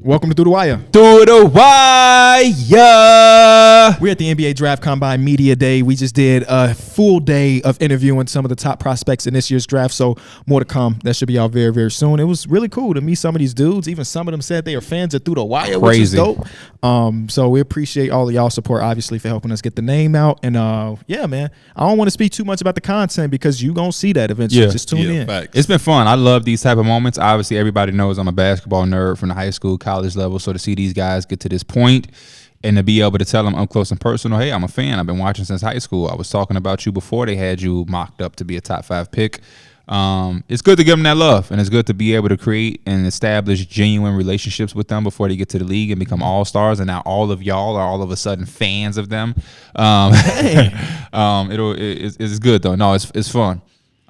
Welcome to Through the Wire. Through the Wire. We're at the NBA Draft Combine Media Day. We just did a full day of interviewing some of the top prospects in this year's draft, so more to come. That should be out very, very soon. It was really cool to meet some of these dudes. Even some of them said they are fans of Through the Wire, which is dope. So we appreciate all of y'all support, obviously, for helping us get the name out. And yeah, man, I don't want to speak too much about the content because you're going to see that eventually. Just tune in. Facts. It's been fun. I love these type of moments. Obviously, everybody knows I'm a basketball nerd from the high school, college level. So to see these guys get to this point and to be able to tell them up close and personal, hey, I'm a fan. I've been watching since high school. I was talking about you before they had you mocked up to be a top 5 pick. It's good to give them that love, and it's good to be able to create and establish genuine relationships with them before they get to the league and become all-stars. And now all of y'all are all of a sudden fans of them. It's good though. No, it's fun.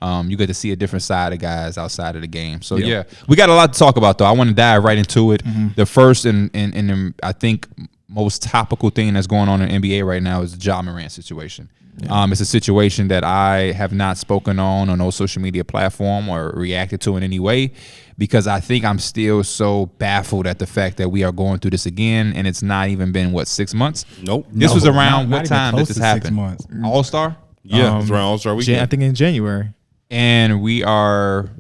You get to see a different side of guys outside of the game. So yeah, we got a lot to talk about though. I want to dive right into it. The first and I think most topical thing that's going on in NBA right now is the Ja Morant situation. It's a situation that I have not spoken on no social media platform or reacted to in any way because I think I'm still so baffled at the fact that we are going through this again, and it's not even been 6 months. Nope. This was around what not time did this happen? 6 months. All-Star? Yeah, it's around All-Star weekend. I think in January. And we are.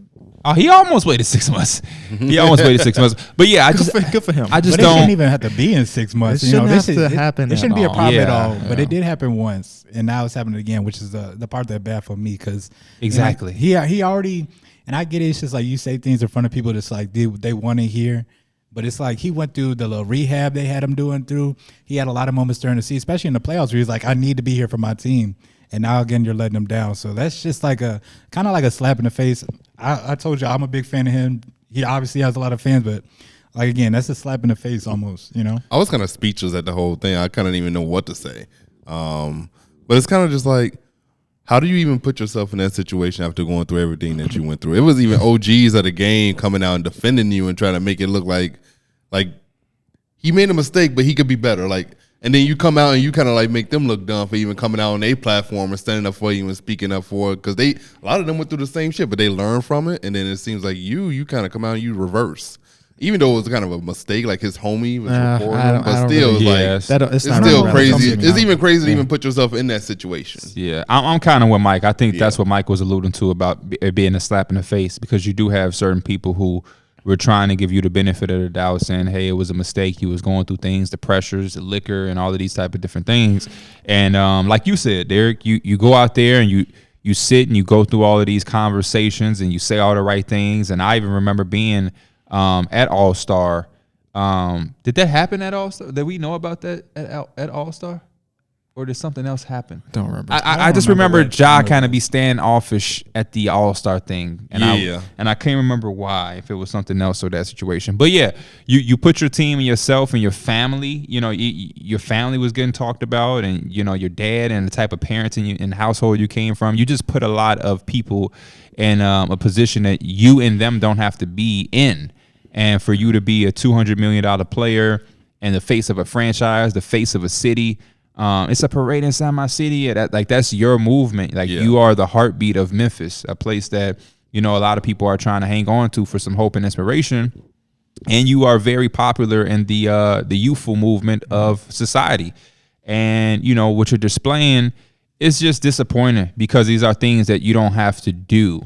Oh, he almost waited 6 months. He almost waited 6 months. But yeah, good for him. I just But it don't shouldn't even have to be in 6 months. It shouldn't have to happen It shouldn't at be a all. problem at Yeah, all. But it did happen once, and now it's happening again, which is the part that baffled me because Exactly. he already, and I get it. It's just like you say things in front of people that's like they want to hear. But it's like he went through the little rehab they had him doing through. He had a lot of moments during the season, especially in the playoffs, where he's like, I need to be here for my team. And now again, you're letting him down. So that's just like a kind of like a slap in the face. I told you I'm a big fan of him. He obviously has a lot of fans, but like again, that's a slap in the face almost. You know. I was kind of speechless at the whole thing. I kind of didn't even know what to say. But it's kind of just like, how do you even put yourself in that situation after going through everything that you went through? It was even OGs of the game coming out and defending you and trying to make it look like he made a mistake, but he could be better. And then you come out and you kind of like make them look dumb for even coming out on their platform and standing up for you and speaking up for it. Because a lot of them went through the same shit, but they learned from it. And then it seems like you kind of come out and you reverse. Even though it was kind of a mistake, like his homie was recording him. But still, it's still crazy. It's even crazy to even put yourself in that situation. Yeah, I'm kind of with Mike. I think that's what Mike was alluding to about it being a slap in the face, because you do have certain people who were trying to give you the benefit of the doubt, saying, hey, it was a mistake. He was going through things, the pressures, the liquor, and all of these type of different things. And like you said, Darrick, you go out there and you sit and you go through all of these conversations and you say all the right things. And I even remember being at All-Star. Did that happen at All-Star? Did we know about that at All-Star? Or did something else happen? Don't remember. I just remember Ja kind of be standoffish at the All-Star thing. And I can't remember why, if it was something else or that situation. But yeah, you put your team and yourself and your family, your family was getting talked about, and your dad and the type of parenting and household you came from. You just put a lot of people in a position that you and them don't have to be in. And for you to be a $200 million player and the face of a franchise, the face of a city, it's a parade inside my city. That's your movement. You are the heartbeat of Memphis, a place that a lot of people are trying to hang on to for some hope and inspiration. And you are very popular in the youthful movement of society. And what you're displaying is just disappointing, because these are things that you don't have to do.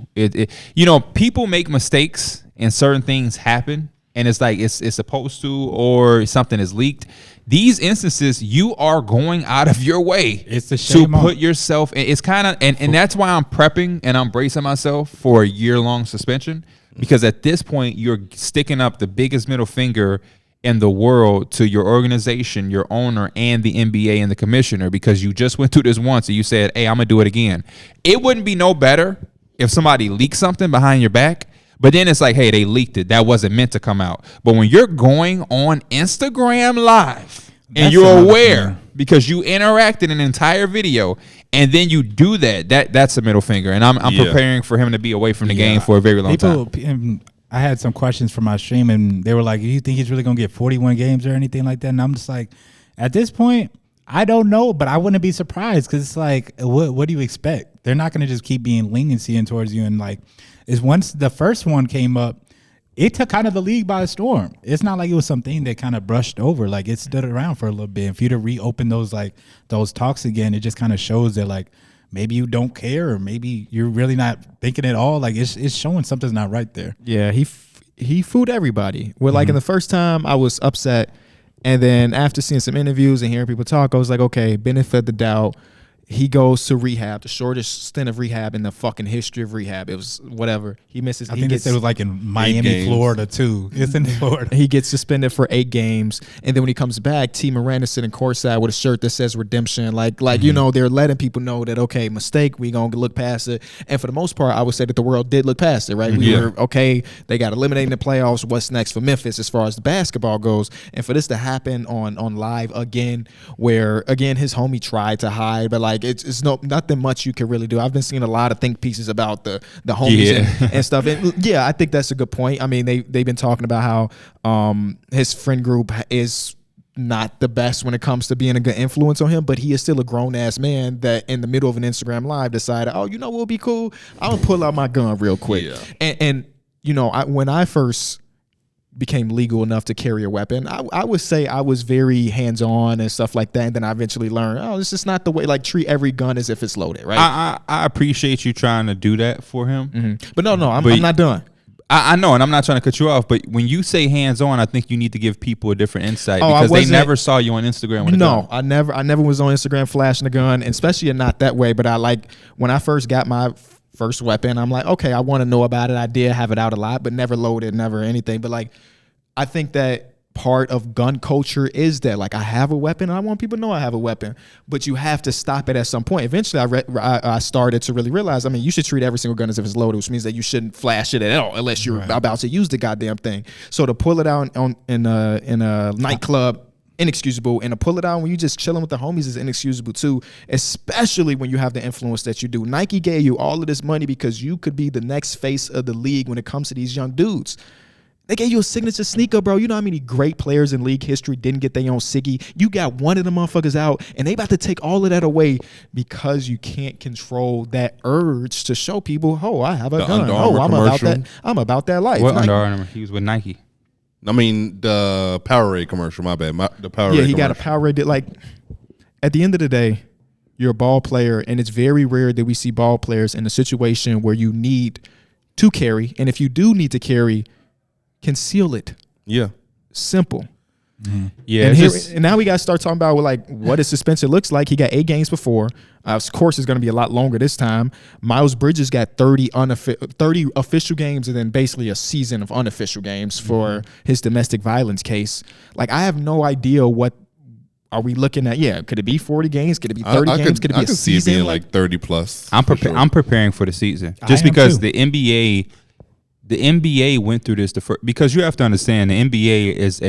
People make mistakes and certain things happen, and it's like it's supposed to, or something is leaked. These instances, you are going out of your way to put yourself in. It's kind of, and that's why I'm prepping and I'm bracing myself for a year-long suspension, because at this point, you're sticking up the biggest middle finger in the world to your organization, your owner, and the NBA and the commissioner, because you just went through this once and you said, hey, I'm going to do it again. It wouldn't be no better if somebody leaked something behind your back. But then it's like, hey, they leaked it. That wasn't meant to come out. But when you're going on Instagram Live and you're aware because you interacted an entire video and then you do that's a middle finger. And I'm preparing for him to be away from the game for a very long time. I had some questions for my stream, and they were like, do you think he's really going to get 41 games or anything like that? And I'm just like, at this point, I don't know, but I wouldn't be surprised, because it's like, what do you expect? They're not going to just keep being leniency towards you. And like, is once the first one came up, it took kind of the league by storm. It's not like it was something that kind of brushed over. Like it stood around for a little bit. And for you to reopen those talks again, it just kind of shows that like maybe you don't care, or maybe you're really not thinking at all. Like it's showing something's not right there. Yeah, he fooled everybody. Well, like in the first time, I was upset, and then after seeing some interviews and hearing people talk, I was like, okay, benefit of the doubt. He goes to rehab, the shortest stint of rehab in the fucking history of rehab. It was whatever. He misses. I think they said it was like in Miami, Florida, too. It's in Florida. He gets suspended for 8 games, and then when he comes back, T. Morant is sitting courtside with a shirt that says redemption. Like you know, they're letting people know that okay, mistake, we gonna look past it. And for the most part, I would say that the world did look past it. Right? We were okay. They got eliminated in the playoffs. What's next for Memphis as far as the basketball goes? And for this to happen on live again, where again his homie tried to hide, but like it's nothing much you can really do. I've been seeing a lot of think pieces about the homies and stuff. And yeah, I think that's a good point. I mean, they've been talking about how his friend group is not the best when it comes to being a good influence on him, but he is still a grown ass man that in the middle of an Instagram live decided, oh, you know what would be cool? I'm gonna pull out my gun real quick. Yeah. And you know, when I first became legal enough to carry a weapon, I would say I was very hands-on and stuff like that, and then I eventually learned, oh, this is not the way. Like, treat every gun as if it's loaded, right? I appreciate you trying to do that for him. But no, I'm not done. I know, and I'm not trying to cut you off, but when you say hands-on, I think you need to give people a different insight because they never saw you on Instagram with a gun. I never was on Instagram flashing a gun, and especially not that way, but I like, when I first got my first weapon, I'm like, okay, I want to know about it. I did have it out a lot, but never loaded, never anything. But like, I think that part of gun culture is that like I have a weapon and I want people to know I have a weapon, but you have to stop it at some point. Eventually, I started to really realize, I mean, you should treat every single gun as if it's loaded, which means that you shouldn't flash it at all unless you're about to use the goddamn thing. So to pull it out in a nightclub, inexcusable, and to pull it out when you just chilling with the homies is inexcusable too, especially when you have the influence that you do. Nike gave you all of this money because you could be the next face of the league when it comes to these young dudes. They gave you a signature sneaker, bro. You know how many great players in league history didn't get their own Siggy? You got one of the motherfuckers out, and they about to take all of that away because you can't control that urge to show people, oh, I have a gun. Oh, I'm about that life. What Under Armour? He was with Nike. I mean, the Powerade commercial, my bad. The Powerade Yeah, he got a Powerade. Like, at the end of the day, you're a ball player, and it's very rare that we see ball players in a situation where you need to carry. And if you do need to carry, conceal it. Yeah. Simple. Mm-hmm. Yeah. And now we got to start talking about like what his suspension looks like. He got 8 games before. Of course, it's going to be a lot longer this time. Miles Bridges got 30 official games and then basically a season of unofficial games for his domestic violence case. Like, I have no idea what are we looking at. Yeah, could it be 40 games? Could it be 30 games? Could it be a season? See it being like 30 plus. I'm preparing for the season just because the NBA went through this because you have to understand the NBA is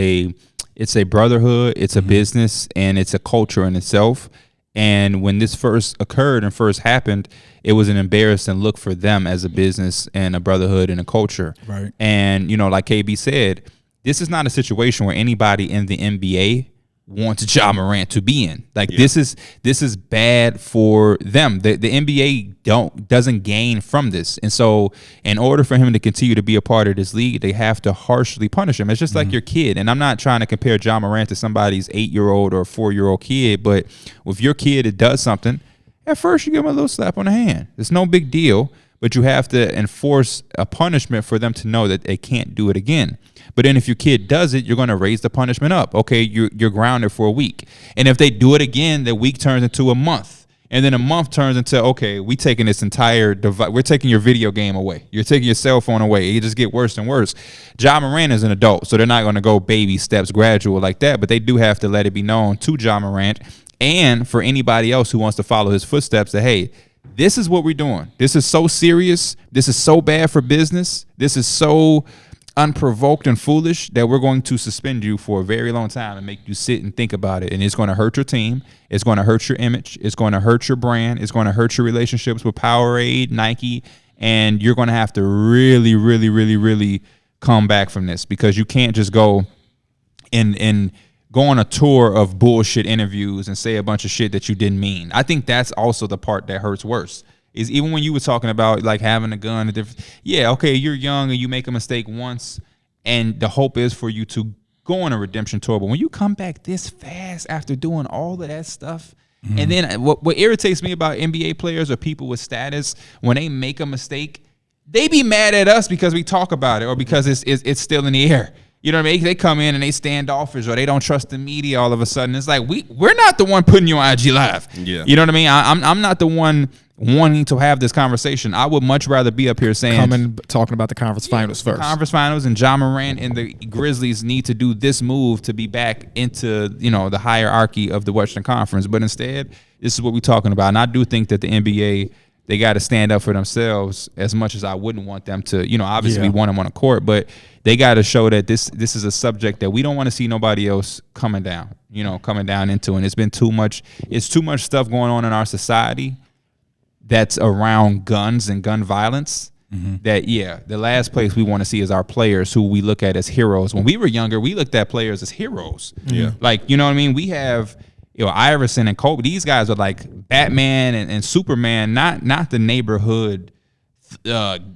it's a brotherhood, it's a business, and it's a culture in itself. And when this first occurred and first happened, it was an embarrassing look for them as a business and a brotherhood and a culture. Right. And, you know, like KB said, this is not a situation where anybody in the NBA wants Ja Morant to be in. Like, this is bad for them. The NBA doesn't gain from this. And so in order for him to continue to be a part of this league, they have to harshly punish him. It's just like your kid. And I'm not trying to compare Ja Morant to somebody's 8-year-old or 4-year-old kid, but with your kid that does something, at first you give him a little slap on the hand. It's no big deal, but you have to enforce a punishment for them to know that they can't do it again. But then if your kid does it, you're going to raise the punishment up. Okay, you're grounded for a week. And if they do it again, the week turns into a month. And then a month turns into, okay, we're taking this entire device. We're taking your video game away. You're taking your cell phone away. It just get worse and worse. Ja Morant is an adult, so they're not going to go baby steps, gradual like that. But they do have to let it be known to Ja Morant and for anybody else who wants to follow his footsteps that, hey, this is what we're doing. This is so serious. This is so bad for business. This is so unprovoked and foolish that we're going to suspend you for a very long time and make you sit and think about it. And it's going to hurt your team. It's going to hurt your image. It's going to hurt your brand. It's going to hurt your relationships with Powerade, Nike. And you're going to have to really, really, really, really come back from this because you can't just go and go on a tour of bullshit interviews and say a bunch of shit that you didn't mean. I think that's also the part that hurts worse. Is even when you were talking about like having a gun, okay, you're young and you make a mistake once and the hope is for you to go on a redemption tour. But when you come back this fast after doing all of that stuff, and then what irritates me about NBA players or people with status, when they make a mistake, they be mad at us because we talk about it or because it's still in the air. You know what I mean? They come in and they standoffish or they don't trust the media all of a sudden. It's like we're not the one putting you on IG Live. Yeah. You know what I mean? I'm not the one wanting to have this conversation. I would much rather be up here saying talking about the conference finals first. Conference finals and Ja Morant and the Grizzlies need to do this move to be back into, the hierarchy of the Western Conference. But instead, this is what we're talking about. And I do think that the NBA, they got to stand up for themselves as much as I wouldn't want them to. Obviously we want them on the court, but they got to show that this is a subject that we don't want to see nobody else coming down into. And it's been too much. It's too much stuff going on in our society that's around guns and gun violence. That the last place we want to see is our players who we look at as heroes. When we were younger, we looked at players as heroes. Like, you know what I mean? We have Iverson and Kobe. These guys are like Batman and Superman, not the neighborhood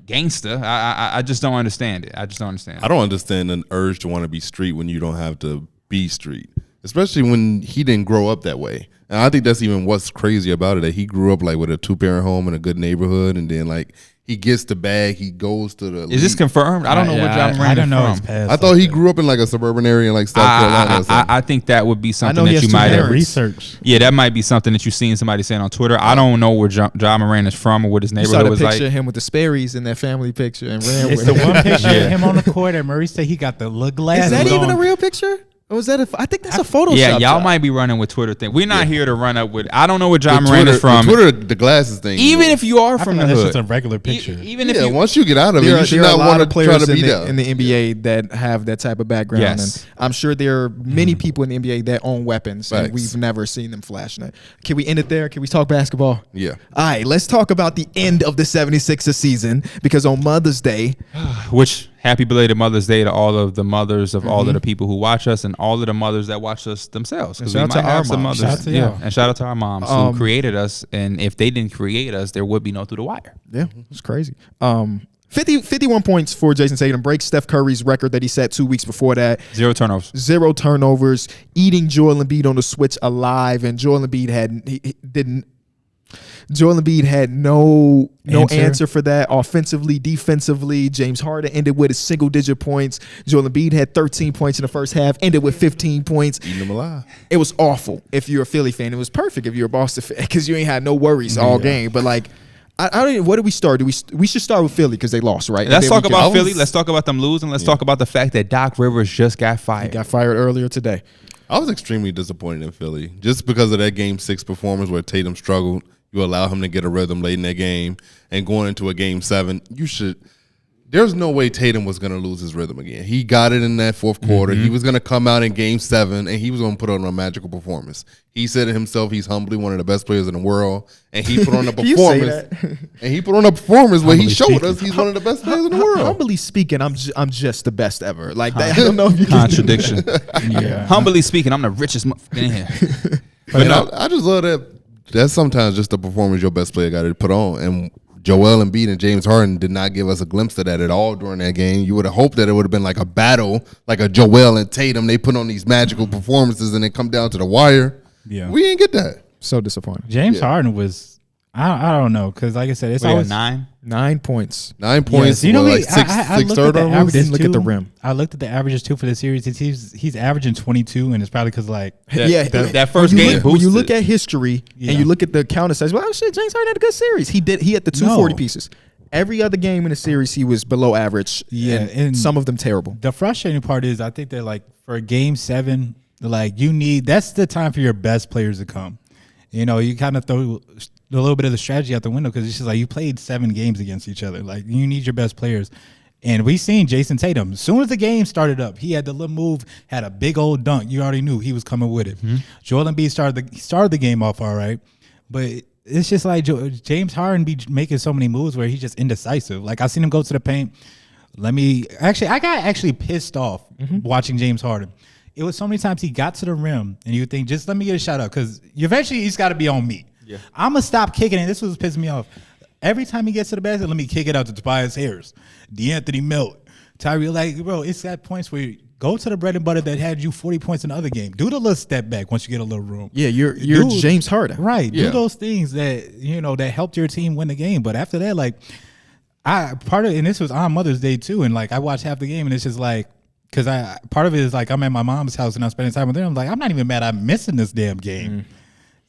gangster. I just don't understand it. I don't understand an urge to want to be street when you don't have to be street, especially when he didn't grow up that way. And I think that's even what's crazy about it, that he grew up like with a 2-parent home in a good neighborhood, and then like he gets the bag, he goes to the. Is this confirmed? I don't know what Ja Morant is from. I thought he grew up in like a suburban area in like South Carolina. I think that would be something that you might have researched. Yeah, that might be something that you've seen somebody saying on Twitter. I don't know where Ja Morant is from or what his neighborhood was like. You saw the picture of him with the Sperry's in that family picture and ran it's with the one picture of him on the court, and Murray said he got the look glasses. Is that even on. a real picture? Or was that I think that's a Photoshop. Yeah, y'all job. might be running with Twitter thing. We're not here to run up with. I don't know where Ja Morant is from. Twitter, the glasses thing. Even if you are from the that's hood, just a regular picture. Even if once you get out of it, you should not want to try to be there. In the NBA that have that type of background. Yes. And I'm sure there are many people in the NBA that own weapons, and we've never seen them flashing it. Can we end it there? Can we talk basketball? Yeah. All right, let's talk about the end of the 76ers season, because on Mother's Day, which happy belated Mother's Day to all of the mothers of all of the people who watch us and all of the mothers that watch us themselves. Because we might have some mothers. And shout out to our moms who created us. And if they didn't create us, there would be no Through the Wire. Yeah, it's crazy. 51 points for Jason Tatum, breaks Steph Curry's record that he set 2 weeks before that. 0 turnovers. 0 turnovers, eating Joel Embiid on the switch alive, and Joel Embiid had no answer for that offensively, defensively. James Harden ended with a single-digit points. Joel Embiid had 13 points in the first half, ended with 15 points. Eating them alive. It was awful if you're a Philly fan. It was perfect if you're a Boston fan because you ain't had no worries all game. But like, I don't even. What do we start? We should start with Philly because they lost, right? Let's talk about Philly. Let's talk about them losing. Let's talk about the fact that Doc Rivers just got fired. He got fired earlier today. I was extremely disappointed in Philly just because of that Game 6 performance where Tatum struggled. You allow him to get a rhythm late in that game, and going into a Game 7, there's no way Tatum was going to lose his rhythm again. He got it in that fourth quarter. He was going to come out in Game 7, and he was going to put on a magical performance. He said it himself, he's humbly one of the best players in the world, and he put on a performance. Where he showed us he's one of the best players in the world. Humbly speaking, I'm just the best ever. Like I don't know if you contradiction. Humbly speaking, I'm the richest motherfucker in here. But no, I just love that. That's sometimes just the performance your best player got to put on. And Joel Embiid and James Harden did not give us a glimpse of that at all during that game. You would have hoped that it would have been like a battle, like a Joel and Tatum. They put on these magical performances and then come down to the wire. Yeah, we didn't get that. So disappointing. James Harden was, I don't know, because like I said, it's always 9 points. 9 points. You know, like six turnovers. Didn't look at the rim. I looked at the averages too for the series. He's averaging 22, and it's probably because like that first game. When you look at history and you look at the counter stats, well, shit, James Harden had a good series. He had the 240 pieces. Every other game in the series, he was below average. Yeah, and some of them terrible. The frustrating part is, I think that like for a Game 7, like that's the time for your best players to come. You know, you kind of throw a little bit of the strategy out the window because it's just like you played 7 games against each other. Like you need your best players. And we seen Jason Tatum. As soon as the game started up, he had the little move, had a big old dunk. You already knew he was coming with it. Joel Embiid started the game off all right. But it's just like James Harden be making so many moves where he's just indecisive. Like I seen him go to the paint. I got pissed off watching James Harden. It was so many times he got to the rim, and you would think, just let me get a shot up, because eventually he's got to be on me. Yeah. I'm going to stop kicking it. This was pissing me off. Every time he gets to the basket, let me kick it out to Tobias Harris, DeAnthony Melton, Tyree, like, bro, it's at points where you go to the bread and butter that had you 40 points in the other game. Do the little step back once you get a little room. Yeah, you're James Harden. Right. Yeah. Do those things that, that helped your team win the game. But after that, like, and this was on Mother's Day too, and like I watched half the game, and it's just like, because part of it is like I'm at my mom's house and I'm spending time with her. I'm like, I'm not even mad I'm missing this damn game.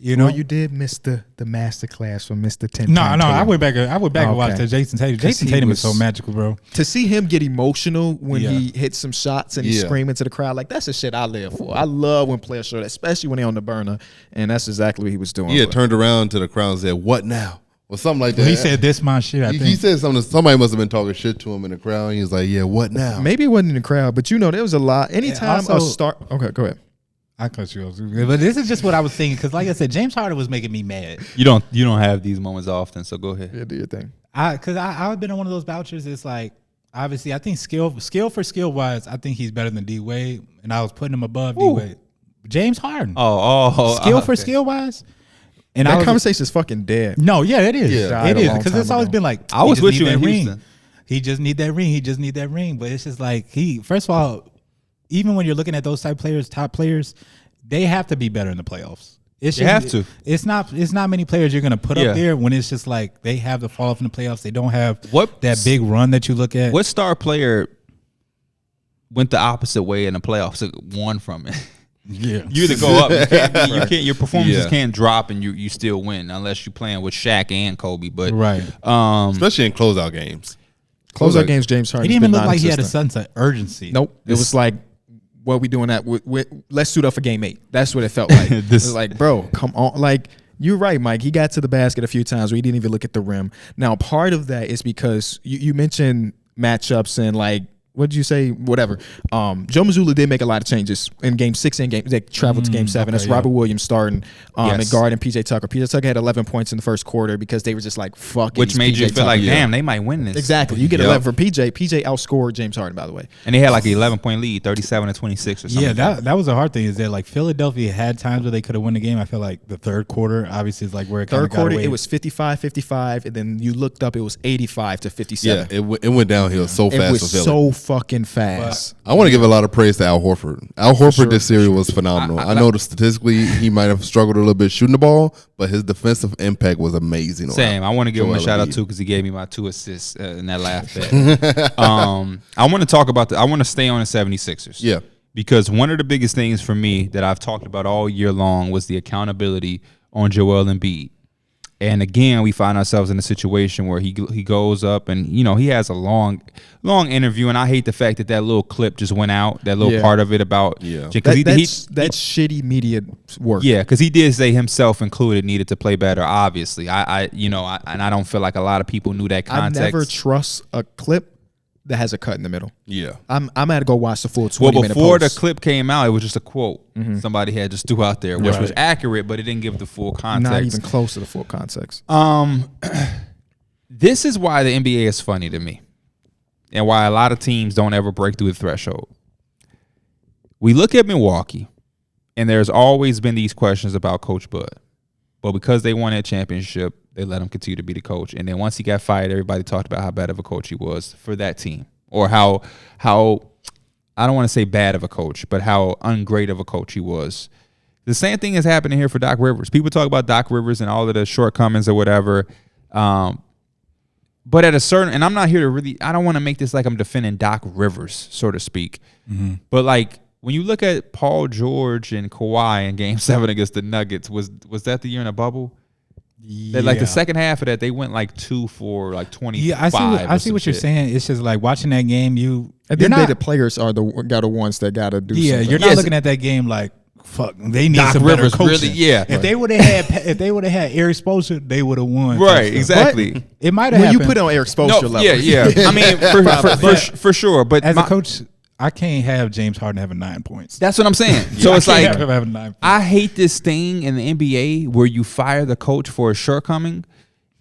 Well, you did miss the master class from Mr. 10. No, I went back and watched Okay. Jason Tatum. Jason Tatum is so magical, bro. To see him get emotional when he hits some shots and he's Yeah. screaming to the crowd, like, that's the shit I live for. I love when players show that, especially when they're on the burner, and that's exactly what he was doing. He had turned around to the crowd and said, "What now?" Or something like that. He said, "This my shit." I think He said something. Somebody must have been talking shit to him in the crowd. And he was like, "Yeah, what now?" Maybe it wasn't in the crowd, but there was a lot. Anytime also- Okay, go ahead. I cut you off, but this is just what I was thinking because, like I said, James Harden was making me mad. You don't have these moments often, so go ahead. Yeah, do your thing. Because I've been on one of those vouchers. It's like, obviously, I think skill for skill wise, I think he's better than D Wade, and I was putting him above D Wade. James Harden, skill for skill wise, and That conversation is fucking dead. No, yeah, it is. Yeah. It Died a is long because time it's always ago. been like I was he just with need you that in ring. Houston. He just need that ring. He just need that ring. But it's just like first of all, even when you're looking at those type players, top players, they have to be better in the playoffs. They have to. It's not many players you're gonna put Yeah. up there when it's just like they have to fall off in the playoffs. They don't have What- that big run that you look at. What star player went the opposite way in the playoffs? Won from it. Yeah. You either go up, you can't. Your performances Yeah. can't drop, and you still win unless you're playing with Shaq and Kobe. But Right. Especially in closeout games. Closeout games, James He Harden. didn't even look like he had a sense of urgency. Nope. It was like, what we doing that? Let's suit up for game 8. That's what it felt like. It was like, bro, come on. Like, you're right, Mike. He got to the basket a few times where he didn't even look at the rim. Now, part of that is because you mentioned matchups and like, what did you say? Whatever. Joe Mazzulla did make a lot of changes in game 6 and they traveled to game 7. That's Robert Williams starting and guarding PJ Tucker. PJ Tucker had 11 points in the first quarter because they were just like, fuck it. which made you PJ feel Tucker. like, damn, they might win this. Exactly. You get 11 for PJ. PJ outscored James Harden, by the way. And they had like an 11-point lead, 37-26 or something. Yeah, that was a hard thing. Is that like Philadelphia had times where they could have won the game. I feel like the third quarter obviously is like where it kind of Third quarter, got away. it was 55-55, and then you looked up, it was 85-57. Yeah, it went downhill so It fast was for Philly. so fucking fast. I want to give a lot of praise to Al Horford. Al Horford this series was phenomenal. I know that statistically he might have struggled a little bit shooting the ball, but his defensive impact was amazing. Same. I want to give him a Joel shout out Embiid. too because he gave me my 2 assists in that last bet. I want to talk about I want to stay on the 76ers. Yeah. Because one of the biggest things for me that I've talked about all year long was the accountability on Joel Embiid. And again, we find ourselves in a situation where he goes up and, he has a long interview. And I hate the fact that little clip just went out, that little part of it about. Yeah. That's shitty media work. Yeah, because he did say himself included needed to play better, obviously. And I don't feel like a lot of people knew that context. I never trust a clip that has a cut in the middle. Yeah. I'm going to go watch the full 20-minute before post. the clip came out, it was just a quote somebody had just threw out there, which was accurate, but it didn't give the full context. Not even close to the full context. This is why the NBA is funny to me and why a lot of teams don't ever break through the threshold. We look at Milwaukee, and there's always been these questions about Coach Bud. But because they won that championship, they let him continue to be the coach. And then once he got fired, everybody talked about how bad of a coach he was for that team. Or how I don't want to say bad of a coach, but how ungreat of a coach he was. The same thing is happening here for Doc Rivers. People talk about Doc Rivers and all of the shortcomings or whatever. But at a certain, and I'm not here to I don't want to make this like I'm defending Doc Rivers, so to speak. But like, when you look at Paul George and Kawhi in Game 7 against the Nuggets, was that the year in a bubble? That, like the second half of that, they went like 2 for like 25. Yeah, I see what you're saying. It's just like watching that game. At the end of the day, the players are the ones that got to do something. Yeah, you're not looking at that game like, fuck, they need Doc some Rivers better coaching. really, yeah. If they would have had air exposure, they would have won. Right, exactly. But it might have When happened. you put it on air exposure level. Yeah. I mean, for sure. But As a coach, I can't have James Harden having 9 points. that's what I'm saying. So it's I can't like, have him having 9 points. I hate this thing in the NBA where you fire the coach for a shortcoming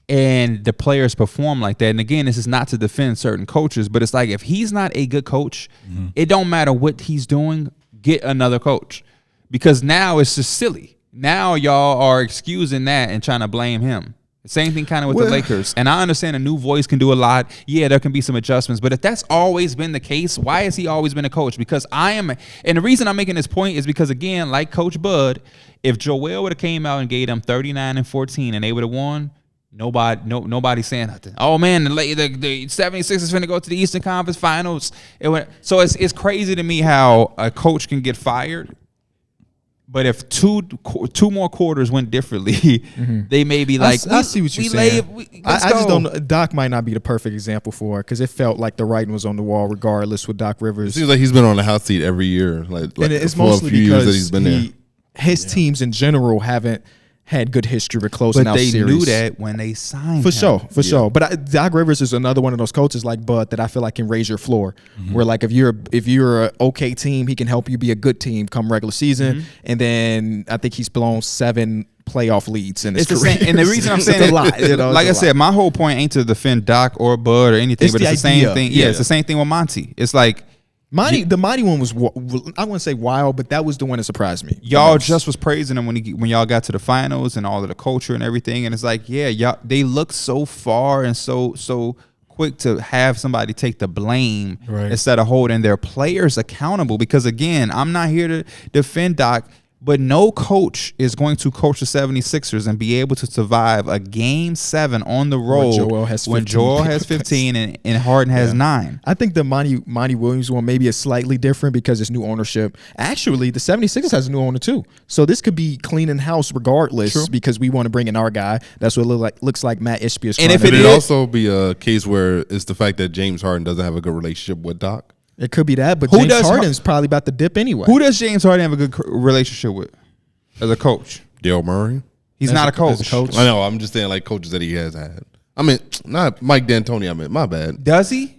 and the players perform like that. And again, this is not to defend certain coaches, but it's like, if he's not a good coach, it don't matter what he's doing, get another coach. Because now it's just silly. Now y'all are excusing that and trying to blame him. Same thing kind of with the Lakers. And I understand a new voice can do a lot. Yeah, there can be some adjustments. But if that's always been the case, why has he always been a coach? Because and the reason I'm making this point is because, again, like Coach Bud, if Joel would have came out and gave them 39 and 14 and they would have won, nobody saying nothing. Oh, man, the 76ers is finna go to the Eastern Conference Finals. So it's crazy to me how a coach can get fired. But if two more quarters went differently, they may be like, I see what you're saying. I just don't know. Doc might not be the perfect example for it because it felt like the writing was on the wall regardless with Doc Rivers. It seems like he's been on the hot seat every year. Like and it's for mostly a few because years that he's been there. His teams in general haven't had good history with closing out series. But they knew that when they signed for him. sure. But Doc Rivers is another one of those coaches like Bud that I feel like can raise your floor. Where like if you're an okay team, he can help you be a good team come regular season. And then I think he's blown 7 playoff leads in his career. And the reason I'm saying it's a lot. You know, like I said, my whole point ain't to defend Doc or Bud or anything, but it's the same thing. Yeah, it's the same thing with Monty. It's like the Monty one was, I wouldn't say wild, but that was the one that surprised me. Y'all just was praising him when y'all got to the finals and all of the culture and everything, and it's like, y'all they look so far and so quick to have somebody take the blame instead of holding their players accountable. Because again, I'm not here to defend Doc, but no coach is going to coach the 76ers and be able to survive a Game 7 on the road when Joel has 15 and Harden has 9. I think the Monty Williams one maybe is slightly different because it's new ownership. Actually, the 76ers has a new owner too. So this could be cleaning house regardless because we want to bring in our guy. That's what it looks like Matt Ishbia is trying to do. And it could also be a case where it's the fact that James Harden doesn't have a good relationship with Doc. It could be that, but James Harden's probably about to dip anyway. Who does James Harden have a good relationship with as a coach? Dale Murray. He's not a coach. I know. I'm just saying like coaches that he has had. I mean, not Mike D'Antoni. I mean, my bad. Does he?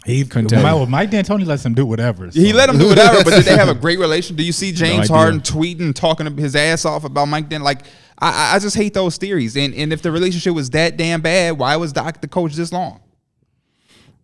Mike D'Antoni lets him do whatever. So. He let him do whatever, but did they have a great relation? Do you see James Harden tweeting, talking his ass off about Mike D'Antoni? Like, I just hate those theories. And if the relationship was that damn bad, why was Doc the coach this long?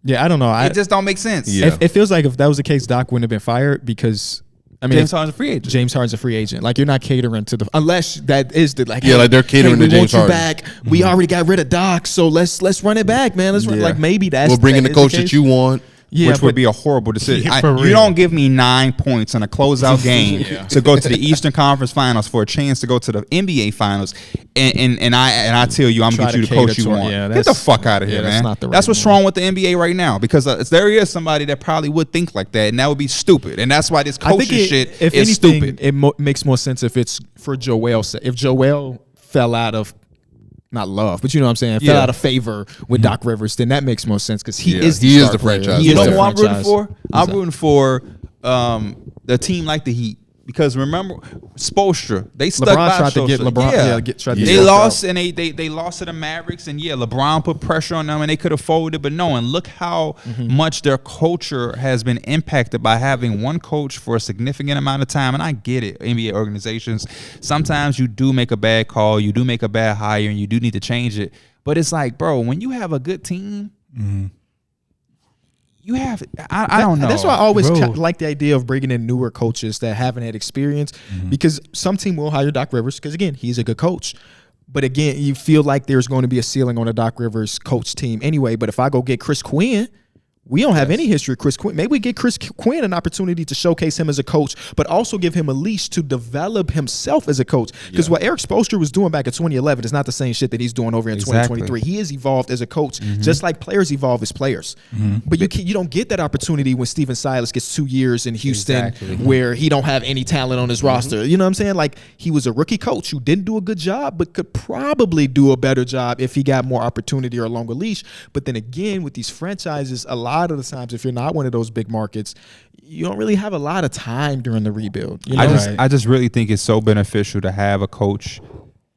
Yeah, I don't know. It just don't make sense. Yeah. It feels like if that was the case, Doc wouldn't have been fired because James Harden's a free agent. James Harden's a free agent. Like you're not catering to unless that is the like. Yeah, like they're catering to James Harden. Back. We already got rid of Doc, so let's run it back, man. Let's run, like maybe that's. We'll bring in the coach that you want. Yeah, which would be a horrible decision. You don't give me 9 points in a closeout game to go to the Eastern Conference Finals for a chance to go to the NBA Finals, and I tell you I'm gonna get you the coach you want. Get the fuck out of here, man. That's what's wrong with the NBA right now because there is somebody that probably would think like that, and that would be stupid. And that's why this coaching shit is stupid. It makes more sense if it's for Joel. If Joel fell out of. Not love, but you know what I'm saying? Fell out of favor with Doc Rivers, then that makes more sense because he is the franchise. You know who I'm rooting for? I'm rooting for the team like the Heat. Because remember, Spoelstra, they stuck LeBron by tried to get LeBron. They lost, and they lost to the Mavericks, and LeBron put pressure on them, and they could have folded, but no. And look how much their culture has been impacted by having one coach for a significant amount of time. And I get it, NBA organizations. Sometimes you do make a bad call, you do make a bad hire, and you do need to change it. But it's like, bro, when you have a good team. You have, I don't know. That's why I always like the idea of bringing in newer coaches that haven't had experience because some team will hire Doc Rivers because, again, he's a good coach. But, again, you feel like there's going to be a ceiling on a Doc Rivers coach team anyway. But if I go get Chris Quinn, we don't have any history of Chris Quinn. Maybe we get Chris Quinn an opportunity to showcase him as a coach, but also give him a leash to develop himself as a coach. Because what Eric Spoelstra was doing back in 2011 is not the same shit that he's doing over in 2023. He has evolved as a coach, just like players evolve as players. But you don't get that opportunity when Steven Silas gets 2 years in Houston where he don't have any talent on his roster. You know what I'm saying? Like, he was a rookie coach who didn't do a good job, but could probably do a better job if he got more opportunity or a longer leash. But then again, with these franchises, a lot of the times, if you're not one of those big markets, you don't really have a lot of time during the rebuild. You know? I just really think it's so beneficial to have a coach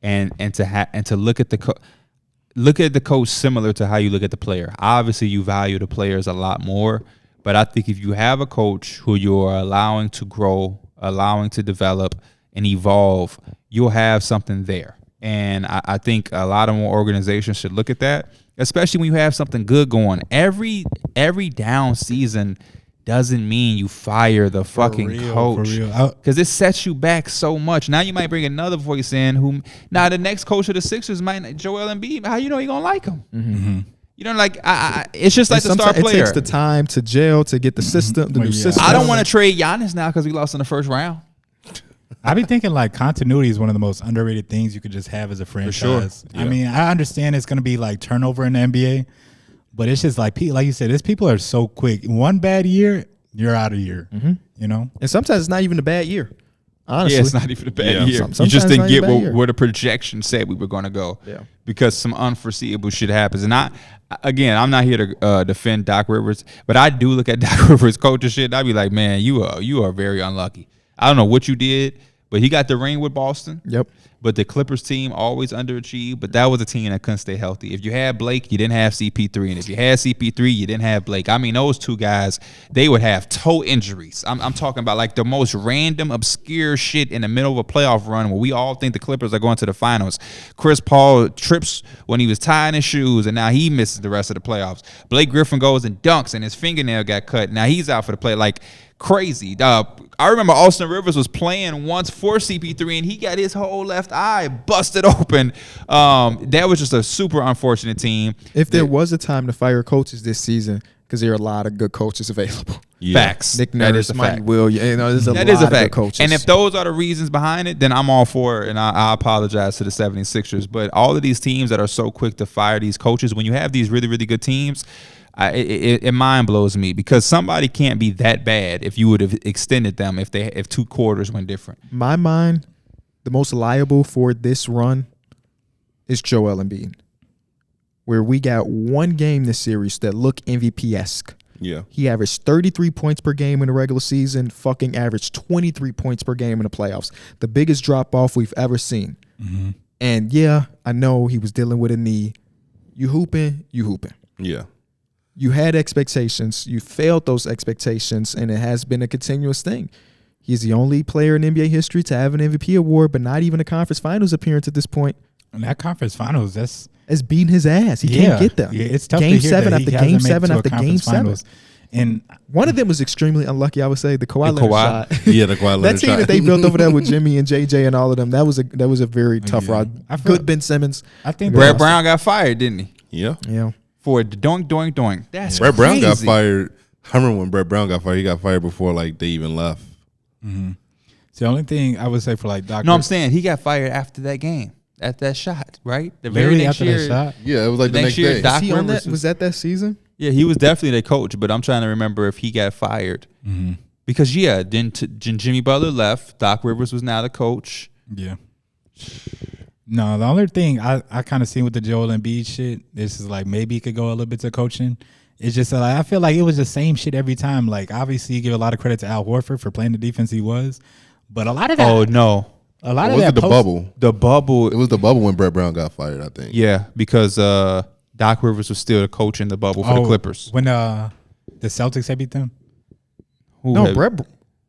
and to look at the coach similar to how you look at the player. Obviously, you value the players a lot more, but I think if you have a coach who you're allowing to grow, allowing to develop and evolve, you'll have something there. And I think a lot of more organizations should look at that, especially when you have something good going. Every down season doesn't mean you fire the fucking coach. Because it sets you back so much. Now you might bring another voice in who now the next coach of the Sixers might Joel Embiid. How you know you gonna like him? Mm-hmm. You know, like it's just like the star player. It takes the time to gel to get the system, the new system. I don't want to trade Giannis now because we lost in the first round. I be thinking like continuity is one of the most underrated things you could just have as a franchise. For sure. Yeah. I mean, I understand it's going to be like turnover in the NBA, but it's just like you said, these people are so quick. One bad year, you're out of here. Mm-hmm. You know, and sometimes it's not even a bad year. Honestly, yeah, it's not even a bad year. You just didn't get where the projection said we were going to go. Yeah, because some unforeseeable shit happens. And I'm not here to defend Doc Rivers, but I do look at Doc Rivers' coaching shit. And I be like, man, you are very unlucky. I don't know what you did, but he got the ring with Boston. Yep. But the Clippers team always underachieved. But that was a team that couldn't stay healthy. If you had Blake, you didn't have CP3. And if you had CP3, you didn't have Blake. I mean, those two guys, they would have toe injuries. I'm talking about like the most random, obscure shit in the middle of a playoff run where we all think the Clippers are going to the finals. Chris Paul trips when he was tying his shoes, and now he misses the rest of the playoffs. Blake Griffin goes and dunks, and his fingernail got cut. Now he's out for the play. Like, crazy. I remember Austin Rivers was playing once for CP3 and he got his whole left eye busted open. That was just a super unfortunate team. If there was a time to fire coaches this season, because there are a lot of good coaches available. Yeah. Facts. Nick Nurse, Mike Will, there's a lot of good coaches. And if those are the reasons behind it, then I'm all for it. And I apologize to the 76ers. But all of these teams that are so quick to fire these coaches, when you have these really, really good teams, it mind blows me because somebody can't be that bad if you would have extended them if two quarters went different. My mind, the most liable for this run is Joel Embiid, where we got one game this series that looked MVP-esque. Yeah. He averaged 33 points per game in the regular season, fucking averaged 23 points per game in the playoffs. The biggest drop-off we've ever seen. Mm-hmm. And, yeah, I know he was dealing with a knee. You hooping. Yeah. You had expectations. You failed those expectations, and it has been a continuous thing. He's the only player in NBA history to have an MVP award, but not even a conference finals appearance at this point. And that conference finals, that's beating his ass. He can't get them. Yeah, it's tough game to hear seven that after game seven after game finals. 7. And one of them was extremely unlucky, I would say, the Kawhi Leonard shot. Yeah, the Kawhi Leonard that team shot. that they built over there with Jimmy and JJ and all of them, that was a very tough ride. Good Ben Simmons. I think Brad Brown got fired, didn't he? Yeah. For doink, doink, doink. That's Brad crazy. Brown got fired. I remember when Brad Brown got fired. He got fired before like they even left. Mm-hmm. It's the only thing I would say for like Doc. No, I'm saying he got fired after that game, at that shot, right? The very next year. That shot? Yeah, it was like the next day. Was he on that? Was that season? Yeah, he was definitely the coach, but I'm trying to remember if he got fired. Mm-hmm. Because, then Jimmy Butler left. Doc Rivers was now the coach. Yeah. No, the only thing I kind of seen with the Joel Embiid shit, this is like maybe he could go a little bit to coaching. It's just like I feel like it was the same shit every time. Like, obviously, you give a lot of credit to Al Horford for playing the defense he was. But a lot of that. Oh, no. A lot of that. The bubble. The bubble. It was the bubble when Brett Brown got fired, I think. Yeah, because Doc Rivers was still the coach in the bubble for the Clippers. When the Celtics had beat them? Brett.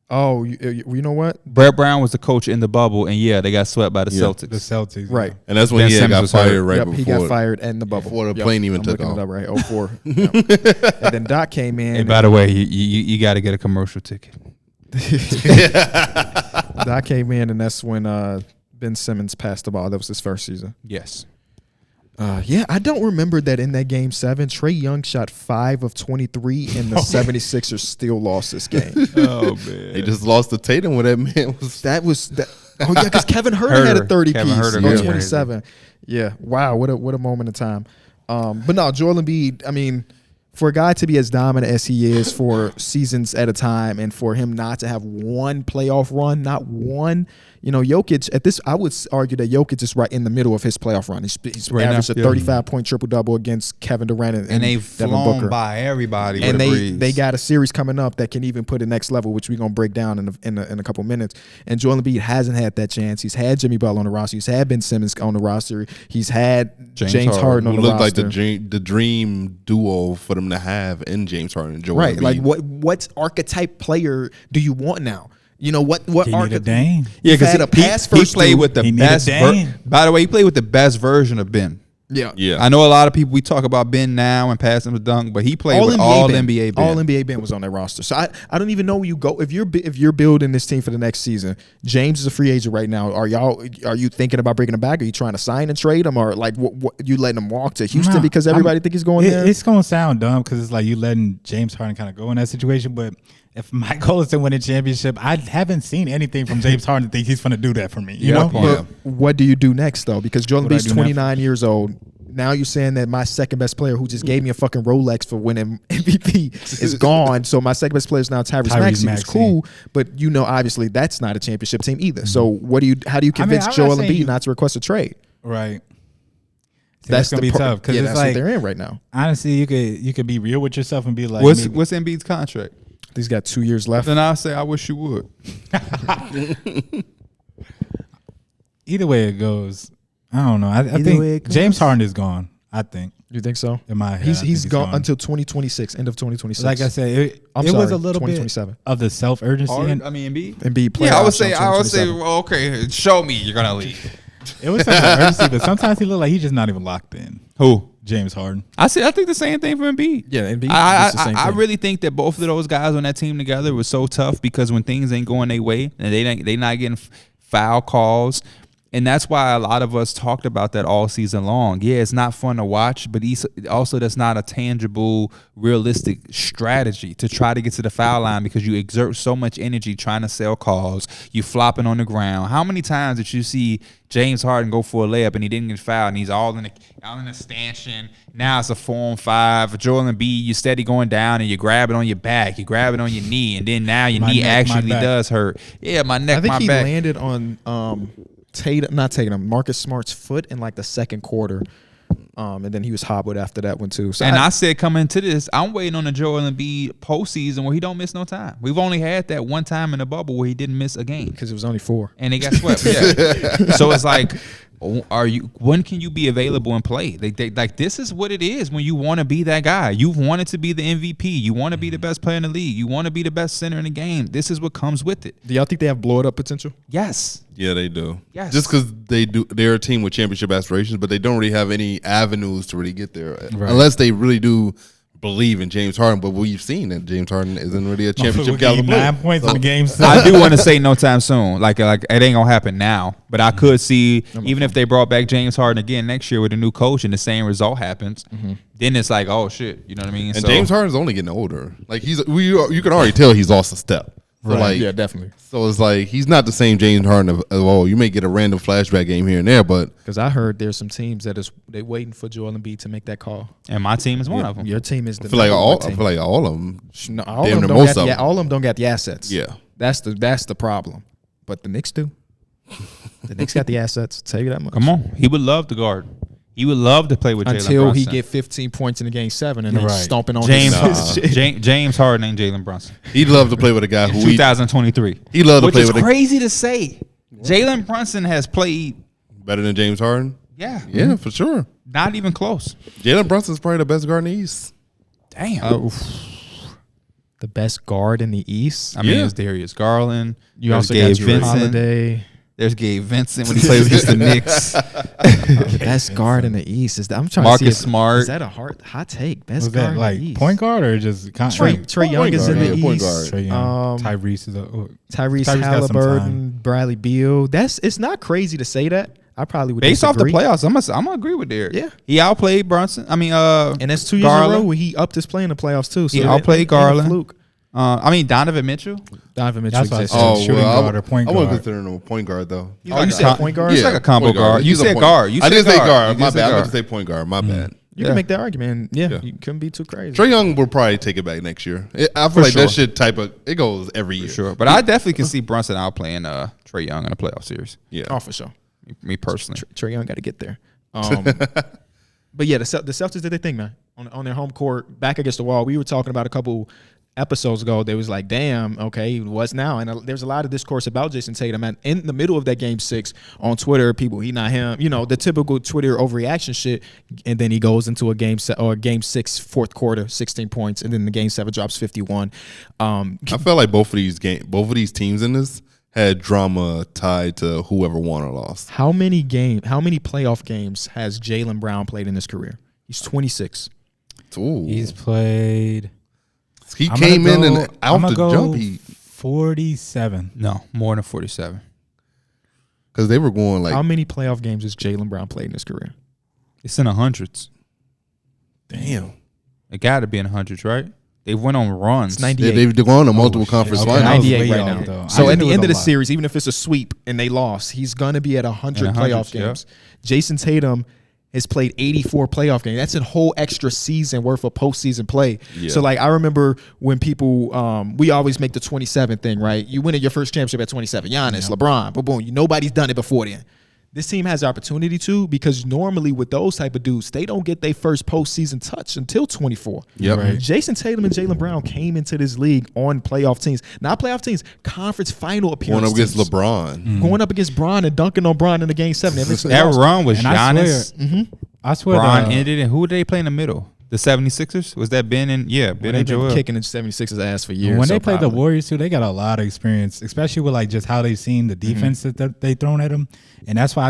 Oh, you know what? Brett Brown was the coach in the bubble, and they got swept by the Celtics. The Celtics, right? And that's when he got fired right before. He got fired in the bubble before the plane even took off. Right, 04. And then Doc came in. Hey, by the way, you got to get a commercial ticket. Doc came in, and that's when Ben Simmons passed the ball. That was his first season. Yes. I don't remember that in that game 7, Trae Young shot 5 of 23, and the 76ers still lost this game. Oh, man. They just lost to Tatum when that man was. Oh, yeah, because Kevin Herter had a 30-piece on 27. Crazy. Yeah. Wow, what a moment in time. But no, Joel Embiid, I mean, for a guy to be as dominant as he is for seasons at a time, and for him not to have one playoff run, not one, Jokic, I would argue that Jokic is right in the middle of his playoff run. He's right averaged a 35-point triple-double against Kevin Durant and they've Devin flown Booker. by everybody. And they got a series coming up that can even put it next level, which we're going to break down in a couple minutes. And Joel Embiid hasn't had that chance. He's had Jimmy Butler on the roster. He's had Ben Simmons on the roster. He's had James Harden on the roster. Looked like the dream duo for them to have in James Harden and Joel Embiid. Right, like what archetype player do you want now? What archetype? Dame. Yeah, because he played with the best. By the way, he played with the best version of Ben. Yeah. I know a lot of people, we talk about Ben now and pass him the dunk, but he played with all NBA Ben. All NBA Ben was on that roster. So I don't even know where you go. If you're building this team for the next season, James is a free agent right now. Are you thinking about bringing him back? Are you trying to sign and trade him, or like what you letting him walk to Houston because everybody think he's going there? It's going to sound dumb because it's like you letting James Harden kind of go in that situation, but if my goal is to win a championship, I haven't seen anything from James Harden to think he's going to do that for me. You know? But what do you do next, though? Because Joel Embiid's 29 years old. Now you're saying that my second best player, who just gave me a fucking Rolex for winning MVP, is gone. So my second best player is now Tyrese Maxey. It's cool, but obviously that's not a championship team either. Mm-hmm. So how do you convince Joel Embiid not to request a trade? Right. That's gonna be tough because that's what they're in right now. Honestly, you could be real with yourself and be like, what's Embiid's contract? He's got 2 years left. Then I'll say, I wish you would. Either way it goes, I don't know. I think James Harden is gone. I think. You think so? In my head, he's gone until 2026, end of 2026. Like I said, it was a little bit of the self-urgency. Embiid. Yeah, I would say, well, okay, show me you're gonna leave. It was such an urgency, but sometimes he looked like he's just not even locked in. Who? James Harden. I think the same thing for Embiid. Yeah, Embiid. I really think that both of those guys on that team together was so tough because when things ain't going their way and they not getting foul calls. And that's why a lot of us talked about that all season long. Yeah, it's not fun to watch, but also that's not a tangible, realistic strategy to try to get to the foul line because you exert so much energy trying to sell calls. You flopping on the ground. How many times did you see James Harden go for a layup and he didn't get fouled and he's all in the stanchion? Now it's a 4-on-5. Joel Embiid, you steady going down and you grab it on your back, you grab it on your knee, and then now your knee actually does hurt. Yeah, my neck, my back. I think he landed on Marcus Smart's foot in like the second quarter. And then he was hobbled after that one too. So I said coming into this, I'm waiting on the Joel Embiid postseason where he don't miss no time. We've only had that one time in the bubble where he didn't miss a game. Because it was only 4. And they got swept. Yeah. So it's like, when can you be available and play? Like this is what it is when you want to be that guy. You've wanted to be the MVP. You want to be the best player in the league. You want to be the best center in the game. This is what comes with it. Do y'all think they have blow it up potential? Yes. Yeah, they do. Yes. Just because they're a team with championship aspirations, but they don't really have any avenues to really get there, unless they really do believe in James Harden. But we've seen that James Harden isn't really a championship caliber player. 9 points in the game. I do want to say no time soon. Like it ain't gonna happen now. But I could see even if they brought back James Harden again next year with a new coach and the same result happens, then it's like, oh shit, you know what I mean? And James Harden's only getting older. Like you can already tell he's lost a step. So right. Yeah, definitely. So it's like he's not the same James Harden of old. You may get a random flashback game here and there, but because I heard there's some teams they waiting for Joel Embiid to make that call, and my team is one of them. Your team is the. I feel like all of them. No, all of them don't got the assets. Yeah, that's the problem. But the Knicks do. The Knicks got the assets. Tell you that much. Come on, he would love to guard. He would love to play with Jalen Brunson. Until he get 15 points in the game 7 and then stomping on James Harden ain't Jalen Brunson. He'd love to play with a guy who 2023. He'd love to play with. Which is crazy to say. Jalen Brunson has played better than James Harden. Yeah, for sure. Not even close. Jalen Brunson's probably the best guard in the East. Damn. The best guard in the East. I mean, it's Darius Garland. You also got Jrue Holiday. There's Gabe Vincent when he plays against the Knicks. The best guard in the East is I'm trying Marcus to see Smart. Is that a hot take? Best guard in the East. Point guard or just Trae Young is in the East. Trae Young. Tyrese is Tyrese Halliburton, Bradley Beal. It's not crazy to say that. I probably would based disagree. Off the playoffs. I'm gonna agree with Darrick. Yeah, he outplayed Brunson. I mean, and that's 2 years in a row where he upped his play in the playoffs too. So he outplayed Garland. Fluke. I mean, Donovan Mitchell. Donovan Mitchell. That's shooting guard or point guard. I wouldn't consider him a point guard though. You said point guard. He's like a combo guard. You said guard. I didn't say guard. My bad. I meant to say point guard. My bad. You can make that argument. Yeah, you couldn't be too crazy. Trae Young will probably take it back next year. I feel like that shit it goes every year. For sure. But I definitely can see Brunson outplaying Trae Young in a playoff series. Yeah. Oh, for sure. Me personally. Trae Young got to get there. But yeah, the Celtics did their thing, man. On their home court, back against the wall. We were talking about a couple episodes ago. They was like, damn, okay, what's now? And there's a lot of discourse about Jason Tatum. And in the middle of that game 6 on Twitter, people, he not him, the typical Twitter overreaction shit. And then he goes into a game 6 fourth quarter, 16 points, and then the game 7 drops 51. I felt like both of these teams in this had drama tied to whoever won or lost. How many playoff games has Jalen Brown played in his career? He's 26. Ooh. He's played. He came in and out the jump. 47. No, more than 47. Because they were going like. How many playoff games has Jalen Brown played in his career? It's in the hundreds. Damn. It got to be in the hundreds, right? They went on runs. It's 98. They've gone on multiple conference Okay, finals. 98 right now. Though. So at knew the it end of was the a lot. series, even if it's a sweep and they lost, he's going to be at 100 playoff games. Jason Tatum has played 84 playoff games. That's a whole extra season worth of postseason play. Yeah. So, like, I remember when people, we always make the 27 thing, right? You win your first championship at 27. Giannis, LeBron, boom, boom. Nobody's done it before then. This team has the opportunity to, because normally with those type of dudes, they don't get their first postseason touch until 24. Yep. Right. Jason Tatum and Jalen Brown came into this league on playoff teams. Not playoff teams, conference final appearance Going up against teams. LeBron. Going up against Bron and dunking on Bron in the game 7. That run was And I Giannis. I swear. Bron ended, and who did they play in the middle? The 76ers? Was that Ben and Ben They've and been Joel? kicking the 76ers ass for years. When so they played the probably. Warriors too, they got a lot of experience, especially with like just how they've seen the defense that they thrown at them, and that's why I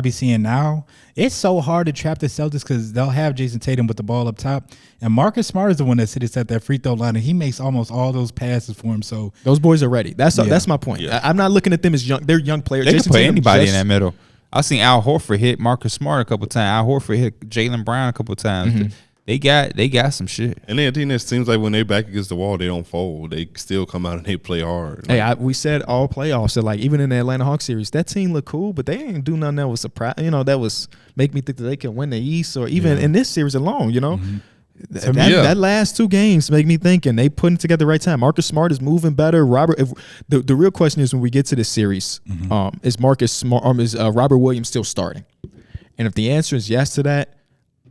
be seeing now. It's so hard to trap the Celtics because they'll have Jason Tatum with the ball up top, and Marcus Smart is the one that sits at that free throw line, and he makes almost all those passes for him. So Those boys are ready. That's my point. Yeah. I'm not looking at them as young. They're young players. They Jason can play Tatum anybody just- in that middle. I've seen Al Horford hit Marcus Smart a couple times. Al Horford hit Jalen Brown a couple times. They got some shit. And then a team that seems like when they're back against the wall, they don't fold. They still come out and they play hard. Hey, we said all playoffs. So like even in the Atlanta Hawks series, that team looked cool, but they didn't do nothing that was surprise. That was make me think that they could win the East, or even in this series alone. That last two games make me thinking they putting together the right time. Marcus Smart is moving better. The real question is when we get to this series, is Marcus Smart, is Robert Williams still starting? And if the answer is yes to that,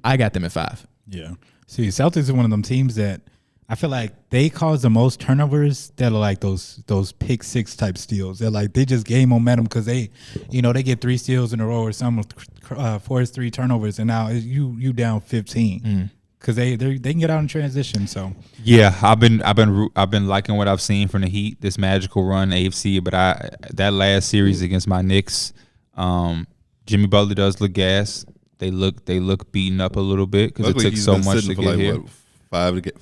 I got them at 5. yeah, see, Celtics are one of them teams that I feel like they cause the most turnovers that are like those pick six type steals. They're like they just gain momentum because they get 3 steals in a row or something, force 3 turnovers, and now you down 15 because they can get out in transition. So Yeah, I've been liking what I've seen from the Heat, this magical run AFC. But that last series against my Knicks, Jimmy Butler does look gassed. They look beaten up a little bit because it took so much to get here. 5 days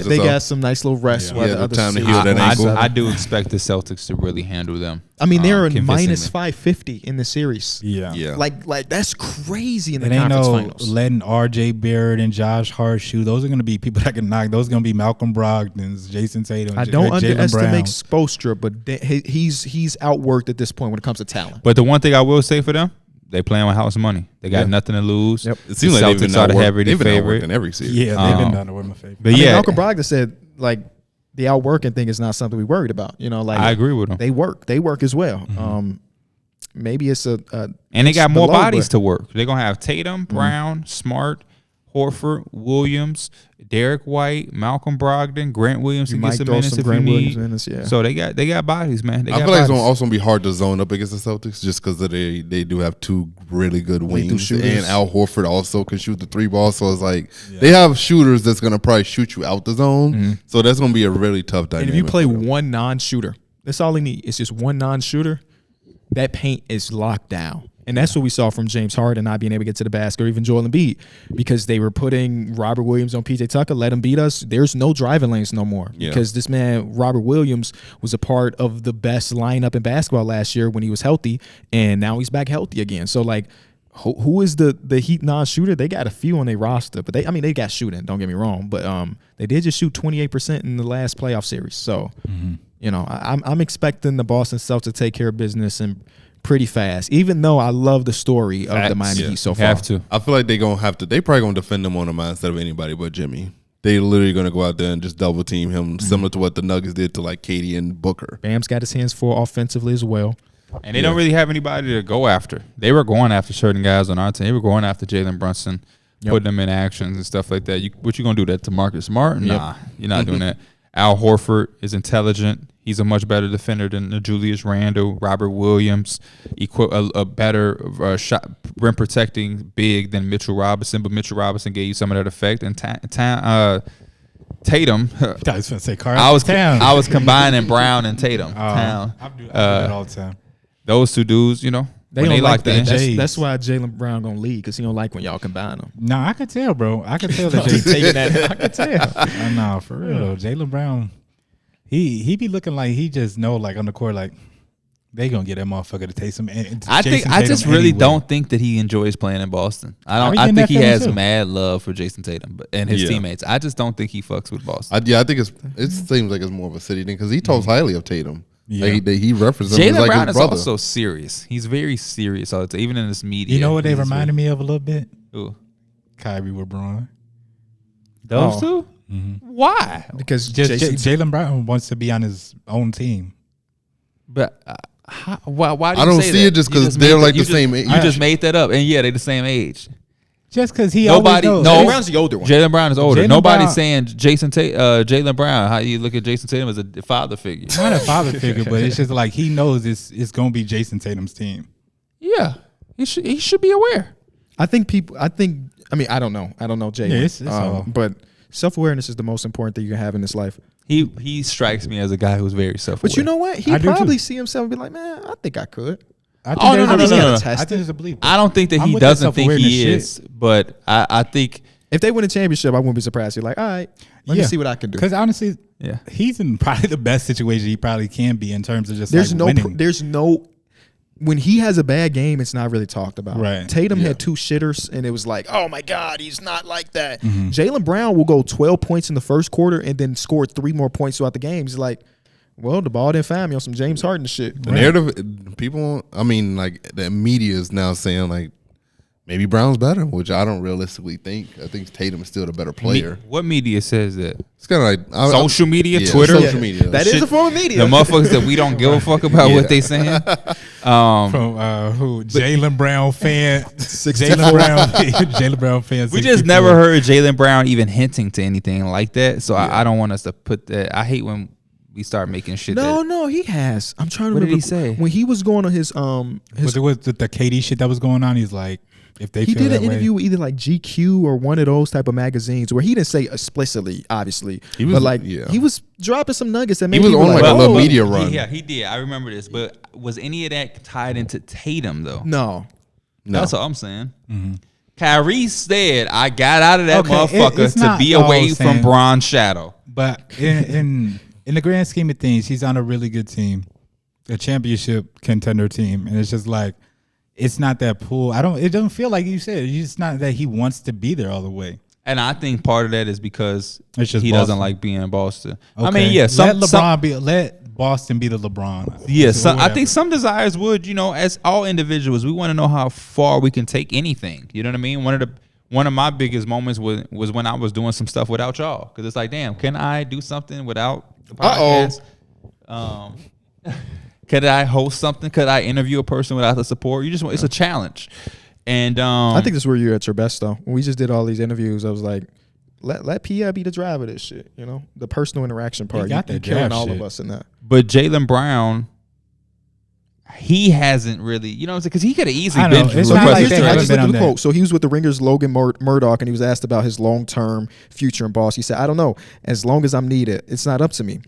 they or so. got some nice little rest. Yeah, While the the other time to series- heal that ankle. I do expect the Celtics to really handle them. I mean, they're convincingly. minus 550 in the series. Yeah. Like that's crazy in the it ain't conference no finals. letting R.J. Barrett and Josh Hart shoot. Those are going to be people that can knock. Those are going to be Malcolm Brogdon's, Jason Tatum. I don't Jalen underestimate Brown. Spoelstra, but he's outworked at this point when it comes to talent. But the one thing I will say for them, they playing with house money. They got nothing to lose. Yep. It seems the like they've Celtics been are the outworked. They've been favorite. outworked in every series. Yeah, they've been down to win my favorite. But I mean, yeah, Malcolm Brogdon said like the outworking thing is not something we worried about. Like I agree with him. They work as well. Maybe it's a And they got more below, bodies but- to work. They're gonna have Tatum, Brown, Smart, Horford, Williams, Darrick White, Malcolm Brogdon, Grant Williams to You get might some throw minutes some if you Grant need. Williams minutes, yeah. So they got bodies, man. They I got feel like it's bodies. also gonna be hard to zone up against the Celtics just because they do have 2 really good wings, shooters. and Al Horford also can shoot the 3 ball. So it's like they have shooters that's gonna probably shoot you out the zone. So that's gonna be a really tough dynamic. And if you play for them. one non-shooter, that's all they need. It's just one non-shooter. That paint is locked down. And that's what we saw from James Harden not being able to get to the basket, or even Joel Embiid, because they were putting Robert Williams on PJ Tucker, let him beat us. There's no driving lanes no more, because this man, Robert Williams, was a part of the best lineup in basketball last year when he was healthy, and now he's back healthy again. So, like, who is the Heat non-shooter? They got a few on their roster, but they got shooting, don't get me wrong, but they did just shoot 28% in the last playoff series. So, I'm expecting the Boston Celtics to take care of business and pretty fast, even though I love the story of the Miami Heat so far. Have to. I feel like they're gonna have to. They probably gonna defend him on the mindset of anybody but Jimmy. They literally gonna go out there and just double team him, similar to what the Nuggets did to like Katie and Booker. Bam's got his hands full offensively as well. And they don't really have anybody to go after. They were going after certain guys on our team. They were going after Jalen Brunson, putting them in actions and stuff like that. What you gonna do that to Marcus Smart? Nah, you're not doing that. Al Horford is intelligent. He's a much better defender than Julius Randle. Robert Williams, a better shot rim protecting big than Mitchell Robinson, but Mitchell Robinson gave you some of that effect. And Tatum. I was going to say Carl. I was combining Brown and Tatum. Town. I do that all the time. Those two dudes, you know, They when don't they like locked that. in. That's why Jalen Brown gonna leave because he don't like when y'all combine them. No, I could tell, bro. I could tell that. Taking that, I could tell. No, for real though. Jalen Brown, he be looking like he just know, like on the court, like they gonna get that motherfucker to taste him. I just really don't think that he enjoys playing in Boston. I think he has mad love for Jason Tatum and his teammates. I just don't think he fucks with Boston. I think it seems like it's more of a city thing because he talks highly of Tatum. Yeah. Like he references him Jalen like Brown his is brother. also serious. He's very serious all the time, even in this media. You know what they reminded me of a little bit? Ooh. Kyrie with Braun. Those two? Mm-hmm. Why? Because Jalen Brown wants to be on his own team. But why do you I don't say see that? it just because they're like the same age. You just made that up, and yeah, they're the same age. Just because he Nobody, always knows. no, Jalen Brown's the older one. Jalen Brown is older. Jaylen Nobody's Brown, saying Jalen Brown. How you look at Jason Tatum as a father figure? Not a father figure, but it's just like he knows it's going to be Jason Tatum's team. Yeah, he should be aware. I mean, I don't know, Jalen. Yeah, it's all. But self-awareness is the most important thing you can have in this life. He strikes me as a guy who's very self-aware. But you know what? He I do probably too. see himself and be like, man, I think I could. I think Oh, no, there's no, a- no, no, no. I think it's a belief. I don't think that I'm he with that doesn't think he self-awareness is, but I think If they win a championship, I wouldn't be surprised. You're like, all right, let me see what I can do. Because honestly, yeah. he's in probably the best situation he probably can be in terms of just There's winning. When he has a bad game, it's not really talked about. Right. Tatum had 2 shitters, and it was like, oh my God, he's not like that. Mm-hmm. Jalen Brown will go 12 points in the first quarter and then score 3 more points throughout the game. He's like, well, the ball didn't find me on some James Harden shit. The narrative, people, I mean, like the media is now saying like maybe Brown's better, which I don't realistically think. I think Tatum is still the better player. What media says that? It's kind of like Social media, yeah, Twitter, social media. That is a form of media. The motherfuckers that we don't give a fuck about what they saying. From who? Jalen Brown fan. Jalen Brown fan. We just never heard Jalen Brown even hinting to anything like that. So I don't want us to put that. I hate when we start making shit. No, he has. I'm trying to What remember. did he say? When he was going on his Was it with the KD shit that was going on? He's like, if they he feel did that an interview way. with either like GQ or one of those type of magazines where he didn't say explicitly, obviously, He was- but like yeah. he was dropping some nuggets that made was people on like, like a little "Oh." media run. Yeah, he did. I remember this. But was any of that tied into Tatum though? No, That's all I'm saying. Mm-hmm. Kyrie said, "I got out of that Okay, motherfucker it's to not be all away from saying- Bron's shadow." But in the grand scheme of things, he's on a really good team, a championship contender team, and it's just like it's not that pull. It doesn't feel like you said. It's not that he wants to be there all the way. And I think part of that is because It's just he doesn't Boston. like being in Boston. I Okay. mean, yeah, let Boston be the LeBron. Yeah, So I think some desires would, as all individuals, we want to know how far we can take anything. You know what I mean? One of my biggest moments was when I was doing some stuff without y'all, because it's like, damn, can I do something without the podcast? Could I host something? Could I interview a person without the support? It's a challenge. And I think this is where you're at your best though. When we just did all these interviews, I was like, let Pierre be the driver of this shit. The personal interaction part. got You that killing drive all shit. of us in that. But Jalen Brown, he hasn't really, what I'm saying? Because he could have easily I know, been it's the not like president. that. I just been looked at on the that. quote. So he was with the Ringers' Logan Murdoch, and he was asked about his long-term future in Boston. He said, I don't know. As long as I'm needed, it's not up to me.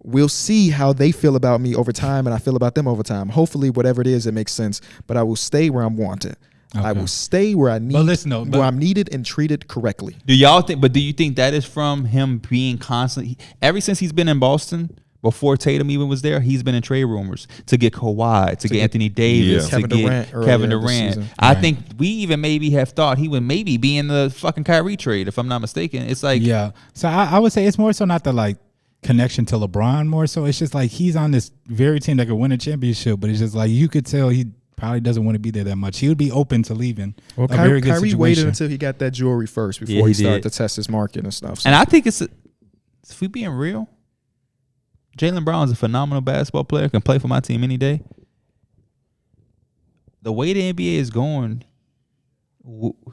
We'll see how they feel about me over time, and I feel about them over time. Hopefully, whatever it is, it makes sense. But I will stay where I'm wanted. I will stay where I need, where I'm needed and treated correctly. Do y'all think? But do you think that is from him being constantly? Ever since he's been in Boston, before Tatum even was there, he's been in trade rumors to get Kawhi, to get Anthony Davis, to Kevin get Durant Kevin earlier this Durant. season. I think we even maybe have thought he would maybe be in the fucking Kyrie trade, if I'm not mistaken. It's like, Yeah. So I would say it's more so not the like connection to LeBron more so. It's just like he's on this very team that could win a championship, but it's just like you could tell he probably doesn't want to be there that much. He would be open to leaving. Well, Kyrie waited until he got that jewelry first before he started to test his market and stuff. So. And I think if we being real, Jalen Brown is a phenomenal basketball player, can play for my team any day. The way the NBA is going,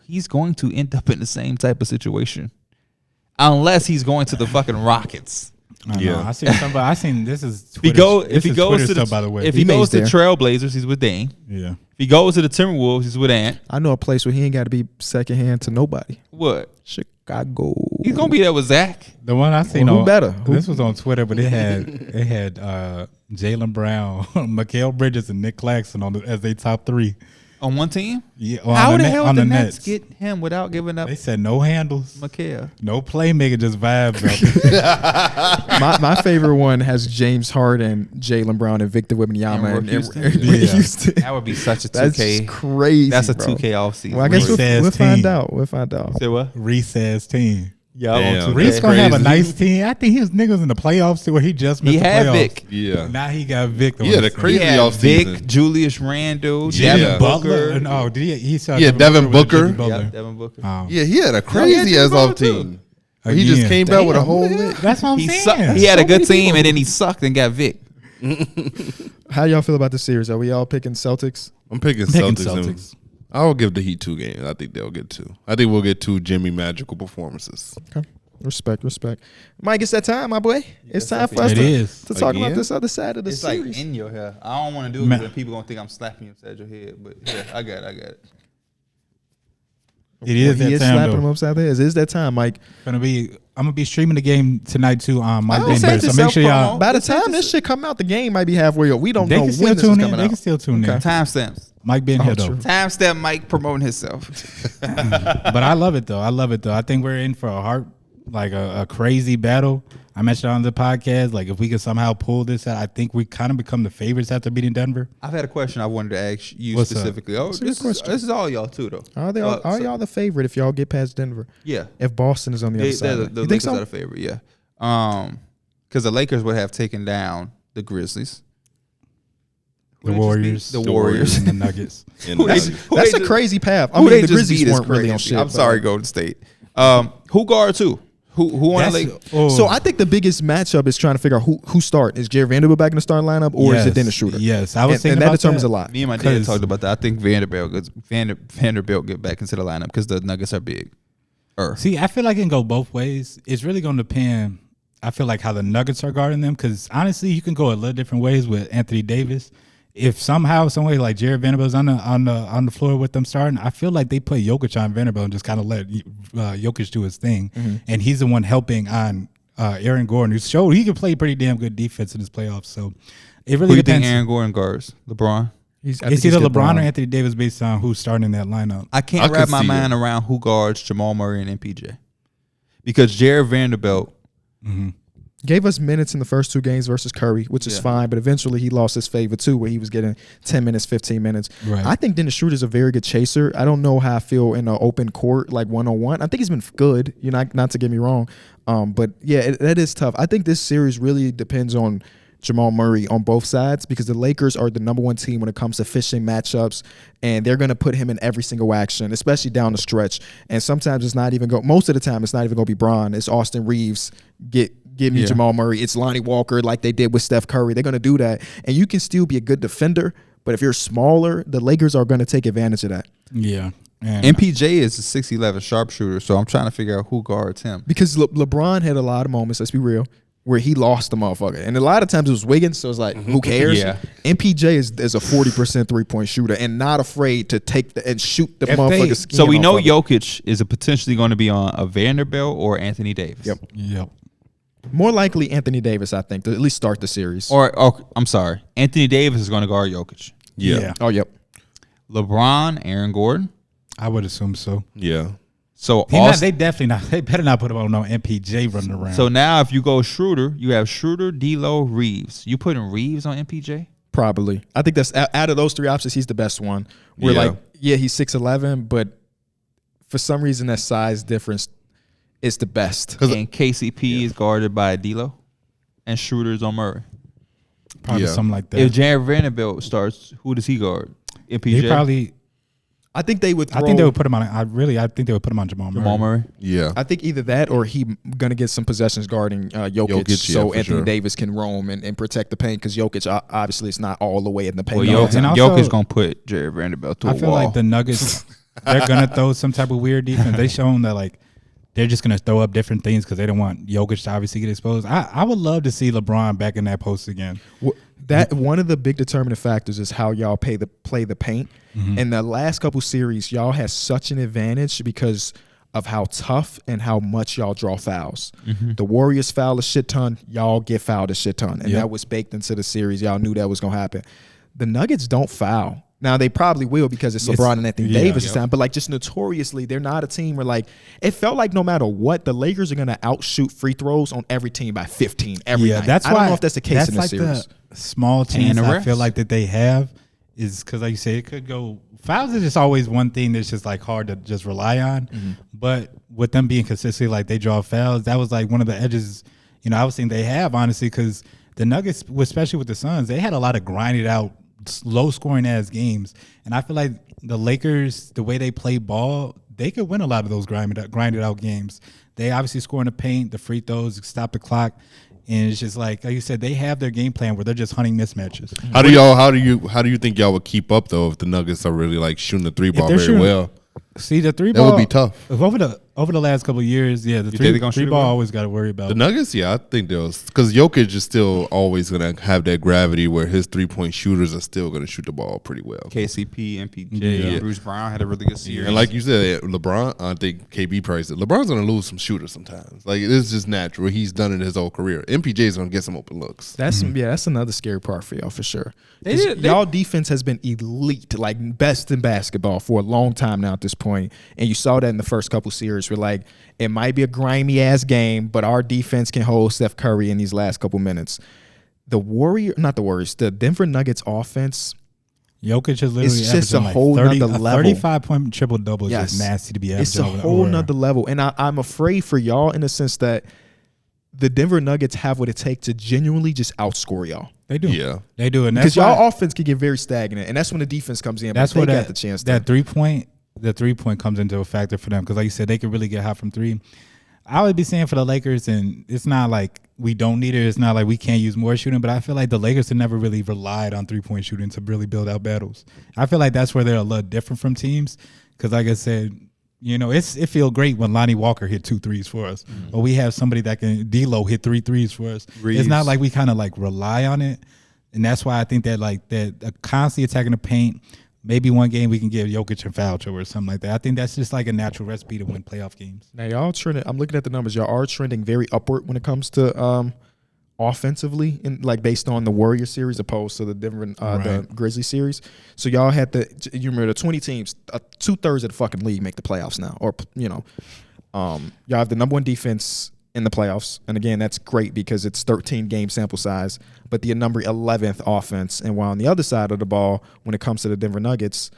he's going to end up in the same type of situation. Unless he's going to the fucking Rockets. I seen somebody. I seen this is Twitter, if he goes to stuff, by the way. If he goes to Trailblazers, he's with Dame. Yeah. If he goes to the Timberwolves, he's with Ant. I know a place where he ain't got to be secondhand to nobody. What? Chicago. He's gonna be there with Zach. The one I seen Well, who on better? This was on Twitter, but it had Jalen Brown, Mikal Bridges, and Nick Claxton as they top 3 On one team? Yeah, How the hell on did the the Nets Nets get him without giving up They said no handles, Mikal? no playmaker, just vibes. My favorite one has James Harden, Jalen Brown, and Victor Wembanyama And Houston? Houston. That would be such a 2K. That's crazy. That's a bro. 2K offseason. Well, I guess Recess we'll find team. out. We'll find out. Say what? Recess team. Yeah, Damn. Reese gonna have a crazy. nice team. I think he was niggas in the playoffs too, where he just missed He the had playoffs. Vic. Yeah. Now he got Vic. Yeah, the crazy He had offseason. Vic, Julius Randle, Yeah. Devin Butler. Booker. No, did he saw Yeah, Devin Booker. Yeah, Devin Booker. Oh. Yeah, he had a crazy ass off team. He just Again. came back with a Damn, whole look at lick. That's what I'm He saying. sucked. He had a good team, and then he sucked and got Vic. How y'all feel about this series? Are we all picking Celtics? I'm picking Picking Celtics. Celtics. I'll give the Heat 2 games. I think they'll get 2. I think we'll get 2 Jimmy magical performances. Okay. Respect. Mike, it's that time, my boy. It's time for us It to, is. to talk about Again? this other side of the It's like series. in your hair. I don't want to do it Man. because people gonna think I'm slapping you upside your head. But yeah, I got it. It is he that is time slapping him though. upside the head. It is that time, Mike. I'm gonna be streaming the game tonight too on my don't say Denver. to So make sure y'all. self-promote. By the It's like time this shit come out, the game might be halfway up. We don't They know can when still this is tune in. coming They out. can still tune in. Timestamps. Mike being here though. true. Timestamp Mike promoting himself. But I love it though. I think we're in for a crazy battle. I mentioned on the podcast, like if we could somehow pull this out, I think we kind of become the favorites after beating Denver. I've had a question I wanted to ask you What's up? specifically. Oh, What's your question? this is all y'all too, though. Are y'all the favorite if y'all get past Denver? Yeah, If Boston is on the other side, the you think Lakers so? are the favorite. Yeah, because the Lakers would have taken down the Grizzlies, The Who they just Warriors, beat? The Warriors. and the Nuggets. And Who they- the- who That's they a just- crazy path. I Who mean, they the just Grizzlies beat is weren't really on crazy. shit. I'm but- sorry, Golden State. Who guard too? Who on the Lakers? So I think the biggest matchup is trying to figure out who start. Is Jared Vanderbilt back in the starting lineup, or is it Dennis Schroeder? Yes, I was and thinking that about determines that. a lot. Me and my dad 'Cause- talked about that. I think Vanderbilt get back into the lineup because the Nuggets are big. See, I feel like it can go both ways. It's really going to depend. I feel like how the Nuggets are guarding them, because honestly, you can go a little different ways with Anthony Davis. If somehow, some way, like Jared Vanderbilt's on the floor with them starting, I feel like they put Jokic on Vanderbilt and just kind of let Jokic do his thing, and he's the one helping on Aaron Gordon, who showed he can play pretty damn good defense in his playoffs. So it Who really do you think depends. Aaron Gordon guards? LeBron? I think It's he's either good LeBron or Brown. Anthony Davis based on who's starting in that lineup. I can't I could wrap my see mind it. around who guards Jamal Murray and MPJ because Jared Vanderbilt. Gave us minutes in the first 2 games versus Curry, which is Yeah. fine, but eventually he lost his favor too, where he was getting 10 minutes, 15 minutes. Right. I think Dennis Schroeder's a very good chaser. I don't know how I feel in an open court, like one-on-one. I think he's been good, not to get me wrong. But yeah, that is tough. I think this series really depends on Jamal Murray on both sides because the Lakers are the number 1 team when it comes to fishing matchups, and they're going to put him in every single action, especially down the stretch. And sometimes it's not even most of the time it's not even going to be Bron. It's Austin Reeves. Give me Yeah. Jamal Murray. It's Lonnie Walker like they did with Steph Curry. They're going to do that. And you can still be a good defender, but if you're smaller, the Lakers are going to take advantage of that. Yeah. And MPJ is a 6'11" sharpshooter, so I'm trying to figure out who guards him. Because LeBron had a lot of moments, let's be real, where he lost the motherfucker. And a lot of times it was Wiggins, so it's like, who cares? Yeah. MPJ is a 40% three-point shooter and not afraid to take and shoot the If motherfucker skin So we know off of it. Jokic is potentially going to be on a Vanderbilt or Anthony Davis. Yep. Yep. More likely Anthony Davis, I think, to at least start the series. Or I'm sorry, Anthony Davis is going to guard Jokic. Yeah. Oh, yep. LeBron, Aaron Gordon. I would assume so. Yeah. So They definitely not. They better not put him on no MPJ running around. So now if you go Schroeder, you have Schroeder, D'Lo, Reeves. You putting Reeves on MPJ? Probably. I think that's out of those 3 options, he's the best one. We're Yeah. he's 6'11", but for some reason that size difference is the best. And KCP is guarded by D'Lo, and Schroeder's on Murray. probably Yeah. something like that. If Jared Vanderbilt starts, who does he guard? MPJ. They probably. I think they would I think they would put him on. I think they would put him on Jamal Murray. Jamal Murray. Yeah. I think either that or he gonna get some possessions guarding Jokic, Jokic, so yeah, for Anthony sure. Davis can roam and protect the paint because Jokic obviously is not all the way in the paint. Well, all the and time. also- Jokic's gonna put Jared Vanderbilt to a I feel wall. like the Nuggets, they're gonna throw some type of weird defense. They shown that like they're just gonna throw up different things because they don't want Jokic to obviously get exposed. I would love to see LeBron back in that post again. That one of the big determining factors is how y'all play the paint. Mm-hmm. In the last couple series, y'all had such an advantage because of how tough and how much y'all draw fouls. The Warriors foul a shit ton, y'all get fouled a shit ton. And that was baked into the series. Y'all knew that was going to happen. The Nuggets don't foul. Now, they probably will because it's LeBron and Anthony Davis this time. But, like, just notoriously, they're not a team where, like, it felt like no matter what, the Lakers are going to outshoot free throws on every team by 15 every night. That's I don't know if that's the case in this series. The small chance I feel like that they have is because, like you say, it could go. Fouls is just always one thing that's just, like, hard to just rely on. But with them being consistently, like, they draw fouls, that was, like, one of the edges, I was thinking they have, honestly, because the Nuggets, especially with the Suns, they had a lot of grinded out, low scoring ass games, and I feel like the Lakers, the way they play ball, they could win a lot of those grinded out games. They obviously score in the paint, the free throws, stop the clock, and it's just like you said, they have their game plan where they're just hunting mismatches. How do you think y'all would keep up though if the Nuggets are really like shooting the three ball very well? See, the three ball that would be tough. Over the last couple of years, the three ball always got to worry about the Nuggets. Yeah, I think those because Jokic is still always gonna have that gravity where his 3-point shooters are still gonna shoot the ball pretty well. KCP, MPJ, Bruce Brown had a really good series. And like you said, LeBron, I think KB priced it. LeBron's gonna lose some shooters sometimes. Like it's just natural. He's done it his whole career. MPJ's gonna get some open looks. That's another scary part for y'all for sure. Y'all defense has been elite, like best in basketball for a long time now at this point. And you saw that in the first couple series where like it might be a grimy ass game, but our defense can hold Steph Curry in these last couple minutes. The Denver Nuggets offense, Jokic is literally it's just a like whole 30, nother level. 35-point triple-double is just nasty to be averaging. It's a whole nother level. And I'm afraid for y'all in the sense that the Denver Nuggets have what it takes to genuinely just outscore y'all. They do. Yeah. They do. And because y'all offense can get very stagnant, and that's when the defense comes in. That's where they got the chance. That 3-point, the 3-point comes into a factor for them because, like you said, they can really get hot from three. I would be saying for the Lakers, and it's not like we don't need it. It's not like we can't use more shooting, but I feel like the Lakers have never really relied on 3-point shooting to really build out battles. I feel like that's where they're a little different from teams because, like I said, it feels great when Lonnie Walker hit 2 threes for us, or we have somebody that can D-Lo hit 3 threes for us. Reeves. It's not like we kind of like rely on it, and that's why I think that like that constantly attacking the paint. Maybe one game we can give Jokic and foul trouble or something like that. I think that's just like a natural recipe to win playoff games. Now y'all trending. I'm looking at the numbers. Y'all are trending very upward when it comes to offensively, like based on the Warrior series opposed to the Denver the Grizzly series. So y'all had you remember the 20 teams, 2/3 of the fucking league make the playoffs now, or y'all have the number 1 defense in the playoffs, and again that's great because it's 13 game sample size. But the number 11th offense, and while on the other side of the ball, when it comes to the Denver Nuggets,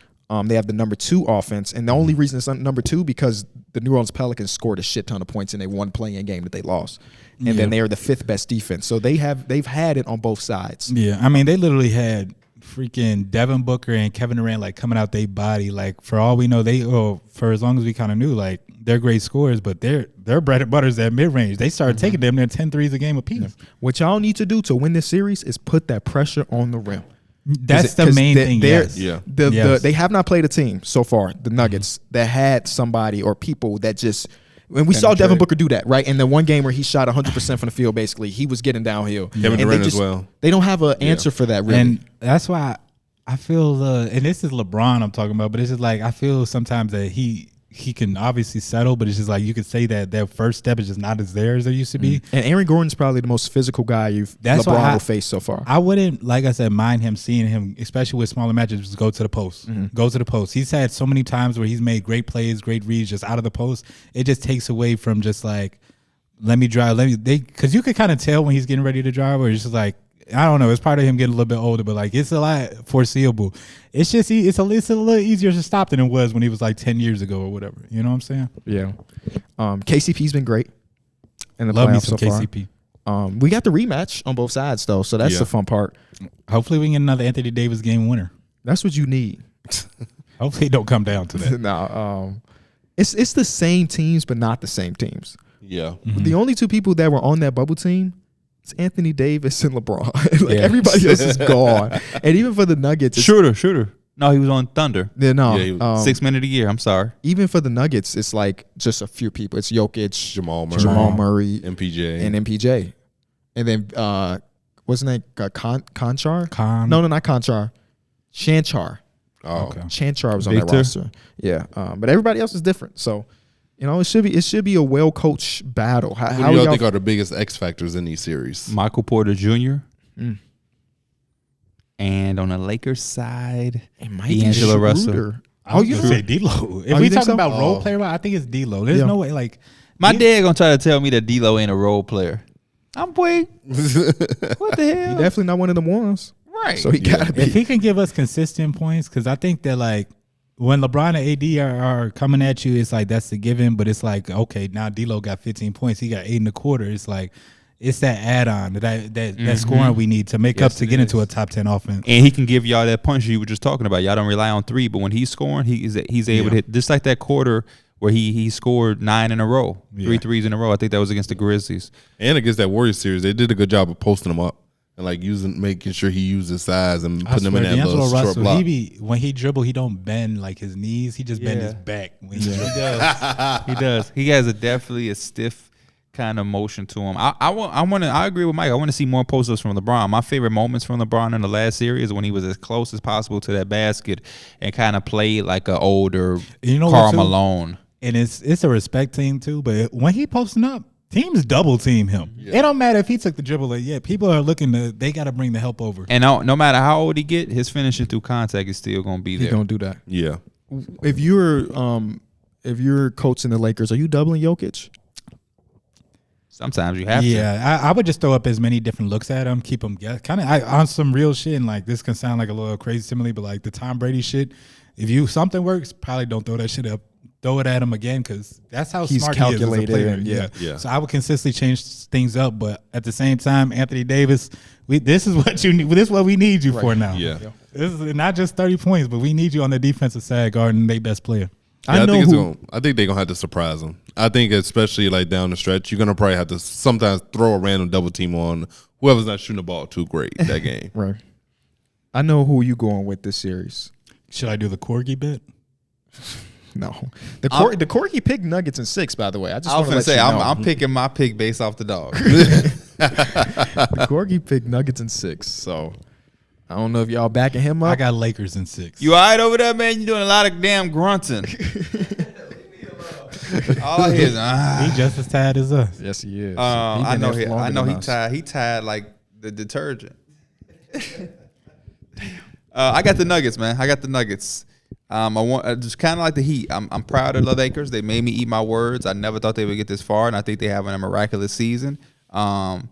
they have the number 2 offense, and the only reason it's number 2 because the New Orleans Pelicans scored a shit ton of points in a one play-in game that they lost, and then they are the 5th best defense. So they've had it on both sides. Yeah, I mean they literally had freaking Devin Booker and Kevin Durant like coming out their body. Like for all we know, for as long as we kind of knew, like they're great scorers, but their bread and butter is that mid range. They started taking them their 10 threes a game apiece. Yeah. What y'all need to do to win this series is put that pressure on the rim. That's the main thing. Yes. Yeah. They have not played a team so far, the Nuggets, that had somebody or people that just. And we saw Devin Booker do that, right? In the one game where he shot 100% from the field, basically, he was getting downhill. Kevin Durant as well. They don't have an answer for that, really. And that's why I feel, and this is LeBron I'm talking about, but it's just like I feel sometimes that he can obviously settle, but it's just like you could say that their first step is just not as there as it used to be. And Aaron Gordon's probably the most physical guy LeBron will face so far. I wouldn't, like I said, mind him seeing him, especially with smaller matches, just go to the post. Go to the post. He's had so many times where he's made great plays, great reads just out of the post. It just takes away from just like, let me drive. Because you could kind of tell when he's getting ready to drive, or it's just like, I don't know. It's part of him getting a little bit older, but like it's a lot foreseeable. It's just it's a little easier to stop than it was when he was like 10 years ago or whatever. You know what I'm saying? Yeah. KCP's been great in the Love me playoffs some so KCP. far. We got the rematch on both sides though, so that's the fun part. Hopefully we can get another Anthony Davis game winner. That's what you need. Hopefully it don't come down to that. No, it's the same teams, but not the same teams. Yeah. The only 2 people that were on that bubble team. It's Anthony Davis and LeBron. Everybody else is gone. And even for the Nuggets, Shooter. No, he was on Thunder. Yeah, no. Yeah, 6 men of the year. I'm sorry. Even for the Nuggets, it's like just a few people. It's Jokic, Jamal Murray, MPJ, and MPJ, and then wasn't that Conchar? No, not Conchar. Chanchar. Oh, okay. Chanchar was on that roster. Yeah, but everybody else is different. So You know, it should be a well coached battle. How do y'all think are the biggest X factors in these series? Michael Porter Jr. And on the Lakers side, D'Angelo Russell. I was gonna say D-Lo. If we talking about role player, I think it's D-Lo. There's no way. Like my dad gonna try to tell me that D-Lo ain't a role player. I'm wait. What the hell? He definitely not one of them ones. Right. So he gotta be. If he can give us consistent points, because I think that like when LeBron and AD are coming at you, it's like that's the given. But it's like, okay, now D-Lo got 15 points. He got 8 and a quarter. It's like it's that add-on, that scoring we need to make up to get into a top 10 offense. And he can give y'all that punch you were just talking about. Y'all don't rely on 3, but when he's scoring, he's able to hit just like that quarter where he scored 9 in a row, 3 threes in a row. I think that was against the Grizzlies. And against that Warriors series, they did a good job of posting him up and like making sure he used his size and putting him in that little short block. When he dribble, he don't bend like his knees. He just bend his back. When he does. He does. He has definitely a stiff kind of motion to him. I agree with Mike. I want to see more post-ups from LeBron. My favorite moments from LeBron in the last series is when he was as close as possible to that basket and kind of played like an older Karl Malone. And it's a respect thing too. But when he posting up, teams double team him. It don't matter if he took the dribble. People are looking they got to bring the help over. And no matter how old he get, his finishing through contact is still gonna be there. He's gonna do that. Yeah. If you're coaching the Lakers, are you doubling Jokic? Sometimes you have to. Yeah, I would just throw up as many different looks at him, keep him kind of on some real shit. And like this can sound like a little crazy simile, but like the Tom Brady shit, if something works, probably don't throw that shit up. Throw it at him again because that's how he's smart calculated. He is as a player. Yeah. So I would consistently change things up, but at the same time, Anthony Davis, this is what you need. This is what we need you for now. Yeah. This is not just 30 points, but we need you on the defensive side guarding their best player. Yeah, I think they're gonna have to surprise them. I think especially like down the stretch, you're gonna probably have to sometimes throw a random double team on whoever's not shooting the ball too great that game. Right. I know who you going with this series. Should I do the Corgi bit? No. The Corgi picked Nuggets in 6, by the way. I was going to say I'm picking my pick based off the dog. The Corgi picked Nuggets in 6, so I don't know if y'all backing him up. I got Lakers in 6. You all right over there, man? You doing a lot of damn grunting. All I hear is he just as tired as us. Yes, he is. I know he tired. He tired like the detergent. I got the Nuggets, man. I got the Nuggets. I want just kind of like the Heat. I'm proud of the Lakers. They made me eat my words. I never thought they would get this far, and I think they're having a miraculous season. But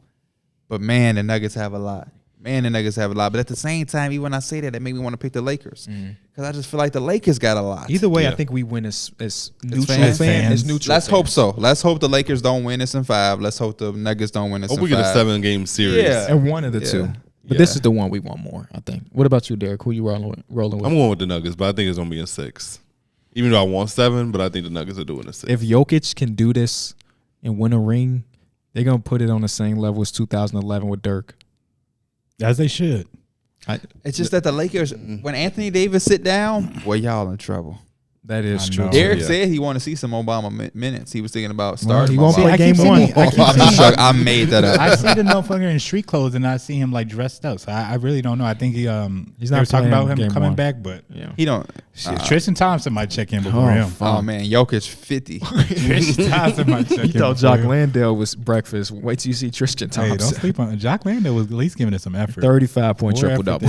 man, the Nuggets have a lot. But at the same time, even when I say that, it made me want to pick the Lakers because I just feel like the Lakers got a lot. Either way, I think we win as neutral fans. Let's hope so. Let's hope the Lakers don't win this in 5. Let's hope the Nuggets don't win this in 5. We get a 7-game series. Yeah. And one of the two. But this is the one we want more, I think. What about you, Darrick? Who you rolling with? I'm going with the Nuggets, but I think it's going to be a 6. Even though I want 7, but I think the Nuggets are doing a 6. If Jokic can do this and win a ring, they're going to put it on the same level as 2011 with Dirk. As they should. It's just that the Lakers, when Anthony Davis sit down, well, y'all in trouble. That is true. Derek said he wanted to see some Obama minutes. He was thinking about starting. He won't play game 1. I made that up. I see the motherfucker in street clothes and I see him like dressed up. So I really don't know. I think he's not talking about him coming back, but he don't. Tristan Thompson might check in before him. Oh man, Jokic 50. Tristan Thompson might check in. You thought Jock Landale was breakfast. Wait till you see Tristan Thompson. Hey, don't sleep on Jock Landale. Was at least giving it some effort. 35-point triple double.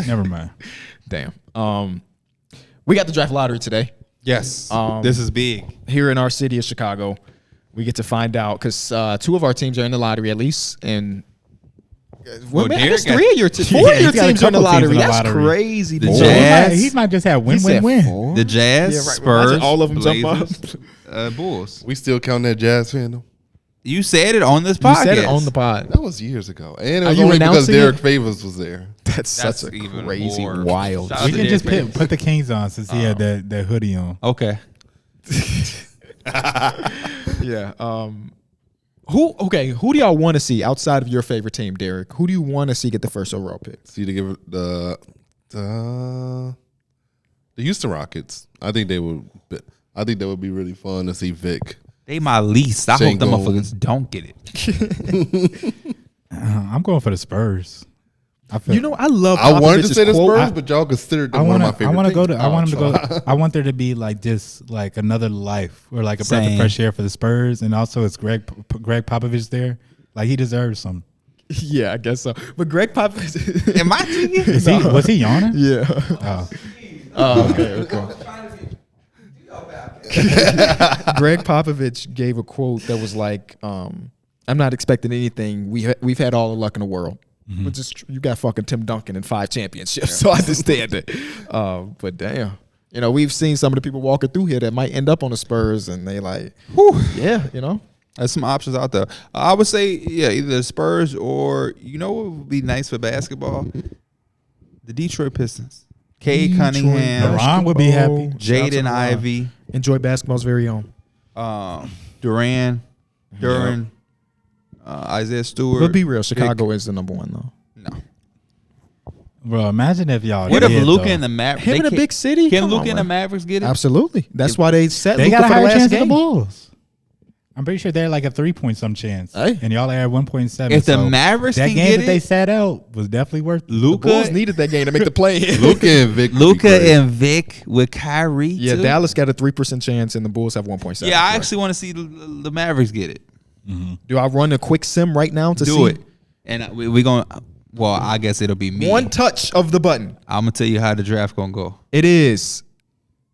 Never mind. Damn. We got the draft lottery today. Yes. This is big. Here in our city of Chicago, we get to find out because 2 of our teams are in the lottery at least. And I guess 3 of your teams, 4 of your teams are in the lottery. That's crazy. The Jazz. He might just have win-win-win. The Jazz, Spurs, all of them Blazers, jump up. Bulls. We still count that Jazz fan though. You said it on this podcast. You said it on the pod. That was years ago. And it was you only because renouncing Derek it? Favors was there. That's such a even crazy, more. wild. Shout out We to can just Derek put the Kings on since he had that hoodie on. Okay. Yeah. Who do y'all want to see outside of your favorite team, Derek? Who do you want to see get the first overall pick? See to give it the Houston Rockets. I think they would be really fun to see Vic. They my least. I hope the motherfuckers don't get it. I'm going for the Spurs. You know, I love. I wanted to Popovich's say the quote. Spurs, but y'all considered them one of my favorite. I want to go to. teams. I want him to Oh, go. I want there to be like just like another life or like a breath of Same. fresh air for the Spurs, and also it's Greg Popovich there. Like he deserves some. Yeah, I guess so. But Greg Popovich. Am I thinking? Was he yawning? Yeah. Oh. Okay. Greg Popovich gave a quote that was like, "I'm not expecting anything. We've had all the luck in the world." Which is you got fucking Tim Duncan and 5 championships, so I understand it. But damn, you know, we've seen some of the people walking through here that might end up on the Spurs, and they like, yeah, you know, There's some options out there. I would say, yeah, either the Spurs or you know what would be nice for basketball? The Detroit Pistons. Kay Cunningham, LeBron would be happy. Jaden Ivey, Enjoy basketball's very own. Duran, Isaiah Stewart. But be real, Chicago is the number one though. No. Bro, imagine if y'all. What if did, Luka though. and the Mavericks? Him in a big city? Can Come Luka on, and the man. Mavericks get it? Absolutely. That's why they set They Luka got a for the higher last chance than the game. Bulls. I'm pretty sure they're like a 3-point chance. Hey. And y'all are at 1.7. If the so Mavericks that can game get that they it, sat out was definitely worth it. The Luka, Bulls needed that game to make the play. Luka and Vic. would be great. and Vic with Kyrie. Yeah, too. Dallas got a 3% chance, and the Bulls have 1.7. Yeah, I actually want to see the Mavericks get it. Do I run a quick sim right now to Do see it, and we're gonna. Well, I guess it'll be me. one touch of the button? I'm gonna tell you how the draft gonna go. It is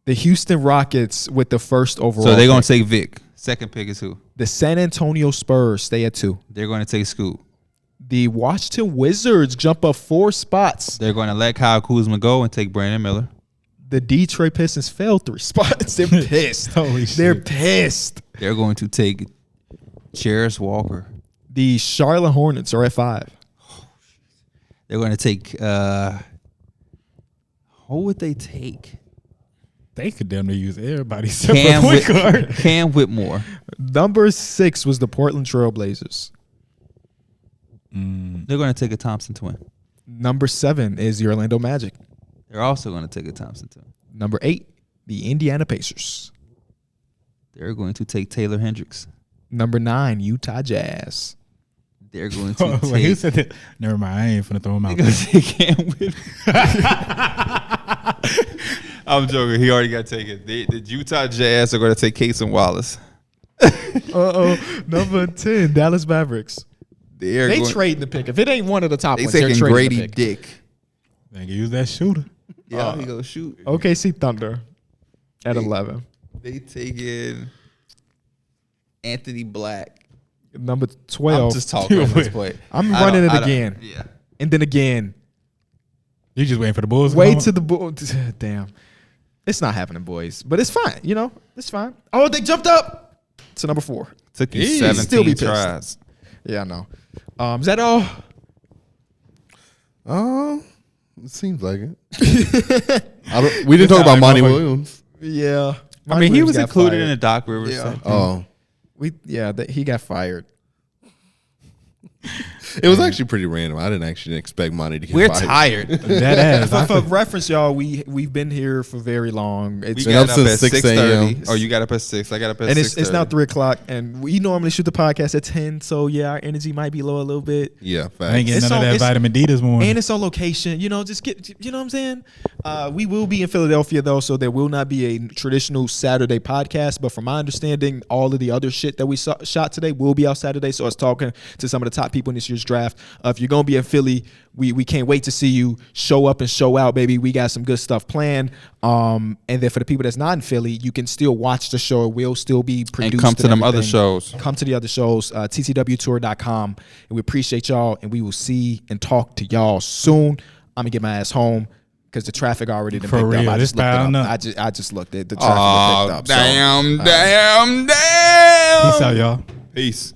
the Houston Rockets with the first overall. So they're gonna pick. take Vic. Second pick is who? The San Antonio Spurs stay at 2. They're gonna take Scoot. The Washington Wizards jump up 4 spots. They're gonna let Kyle Kuzma go and take Brandon Miller. The Detroit Pistons fell 3 spots. They're pissed. Holy They're shit. pissed. They're going to take Charis Walker. The Charlotte Hornets are at 5. They're going to take. Who would they take? They could damn near use everybody except for Cam, point guard. Cam Whitmore. Number 6 was the Portland Trail Blazers. They're going to take a Thompson twin. Number 7 is the Orlando Magic. They're also going to take a Thompson twin. Number 8, the Indiana Pacers. They're going to take Taylor Hendricks. Number 9, Utah Jazz. They're going to Wait, who take. said that? Never mind. I ain't finna throw him out. They're going to take Cam Whitmore. I'm joking. He already got taken. The Utah Jazz are going to take Casey Wallace. Number 10, Dallas Mavericks. They They trading the pick. If it ain't one of the top They ones, they're taking trading Grady the pick. Dick. They can use that shooter. Yeah, he go shoot. OKC Thunder at 11. They taking Anthony Black. Number 12. I'm just talking at this point. I'm I running don't- it I don't- again. Yeah. And then again. You just waiting for the Bulls to Wait come to up? the Bulls. Damn. It's not happening, boys. But it's fine. You know, it's fine. Oh, they jumped up to number 4. Took you Still 17 be pissed. tries. Yeah, I know. Is that all? It seems like it. We didn't talk about Monty Williams. Yeah. I mean, he was got included fired. in the Doc Rivers. Yeah. thing. Oh, He got fired. it was actually pretty random. I didn't actually expect Monty to get We're fired. tired. That ass. For reference, y'all, we've been here for very long. It's We Been got up up at since 6 6:30. Oh, you got up at 6. I got up at and 6. it's now 3:00, and we normally shoot the podcast at 10. So yeah, our energy might be low a little bit. Yeah, I ain't facts. getting It's none of on- that it's- vitamin D this morning. And it's on location, just get, you know what I'm saying? We will be in Philadelphia though, so there will not be a traditional Saturday podcast. But from my understanding, all of the other shit that we shot today will be out Saturday. So I was talking to some of the top people in this year's draft. If you're gonna be in Philly, we can't wait to see you show up and show out, baby. We got some good stuff planned. And then for the people that's not in Philly, you can still watch the show. It will still be produced. And come to them other everything. shows. Come to the other shows, ttwtour.com. And we appreciate y'all, and we will see and talk to y'all soon. I'm going to get my ass home because the traffic already done For picked real, up. I this just looked it piling up. up. I just looked at the traffic Oh, picked up. So, damn. Peace out, y'all. Peace.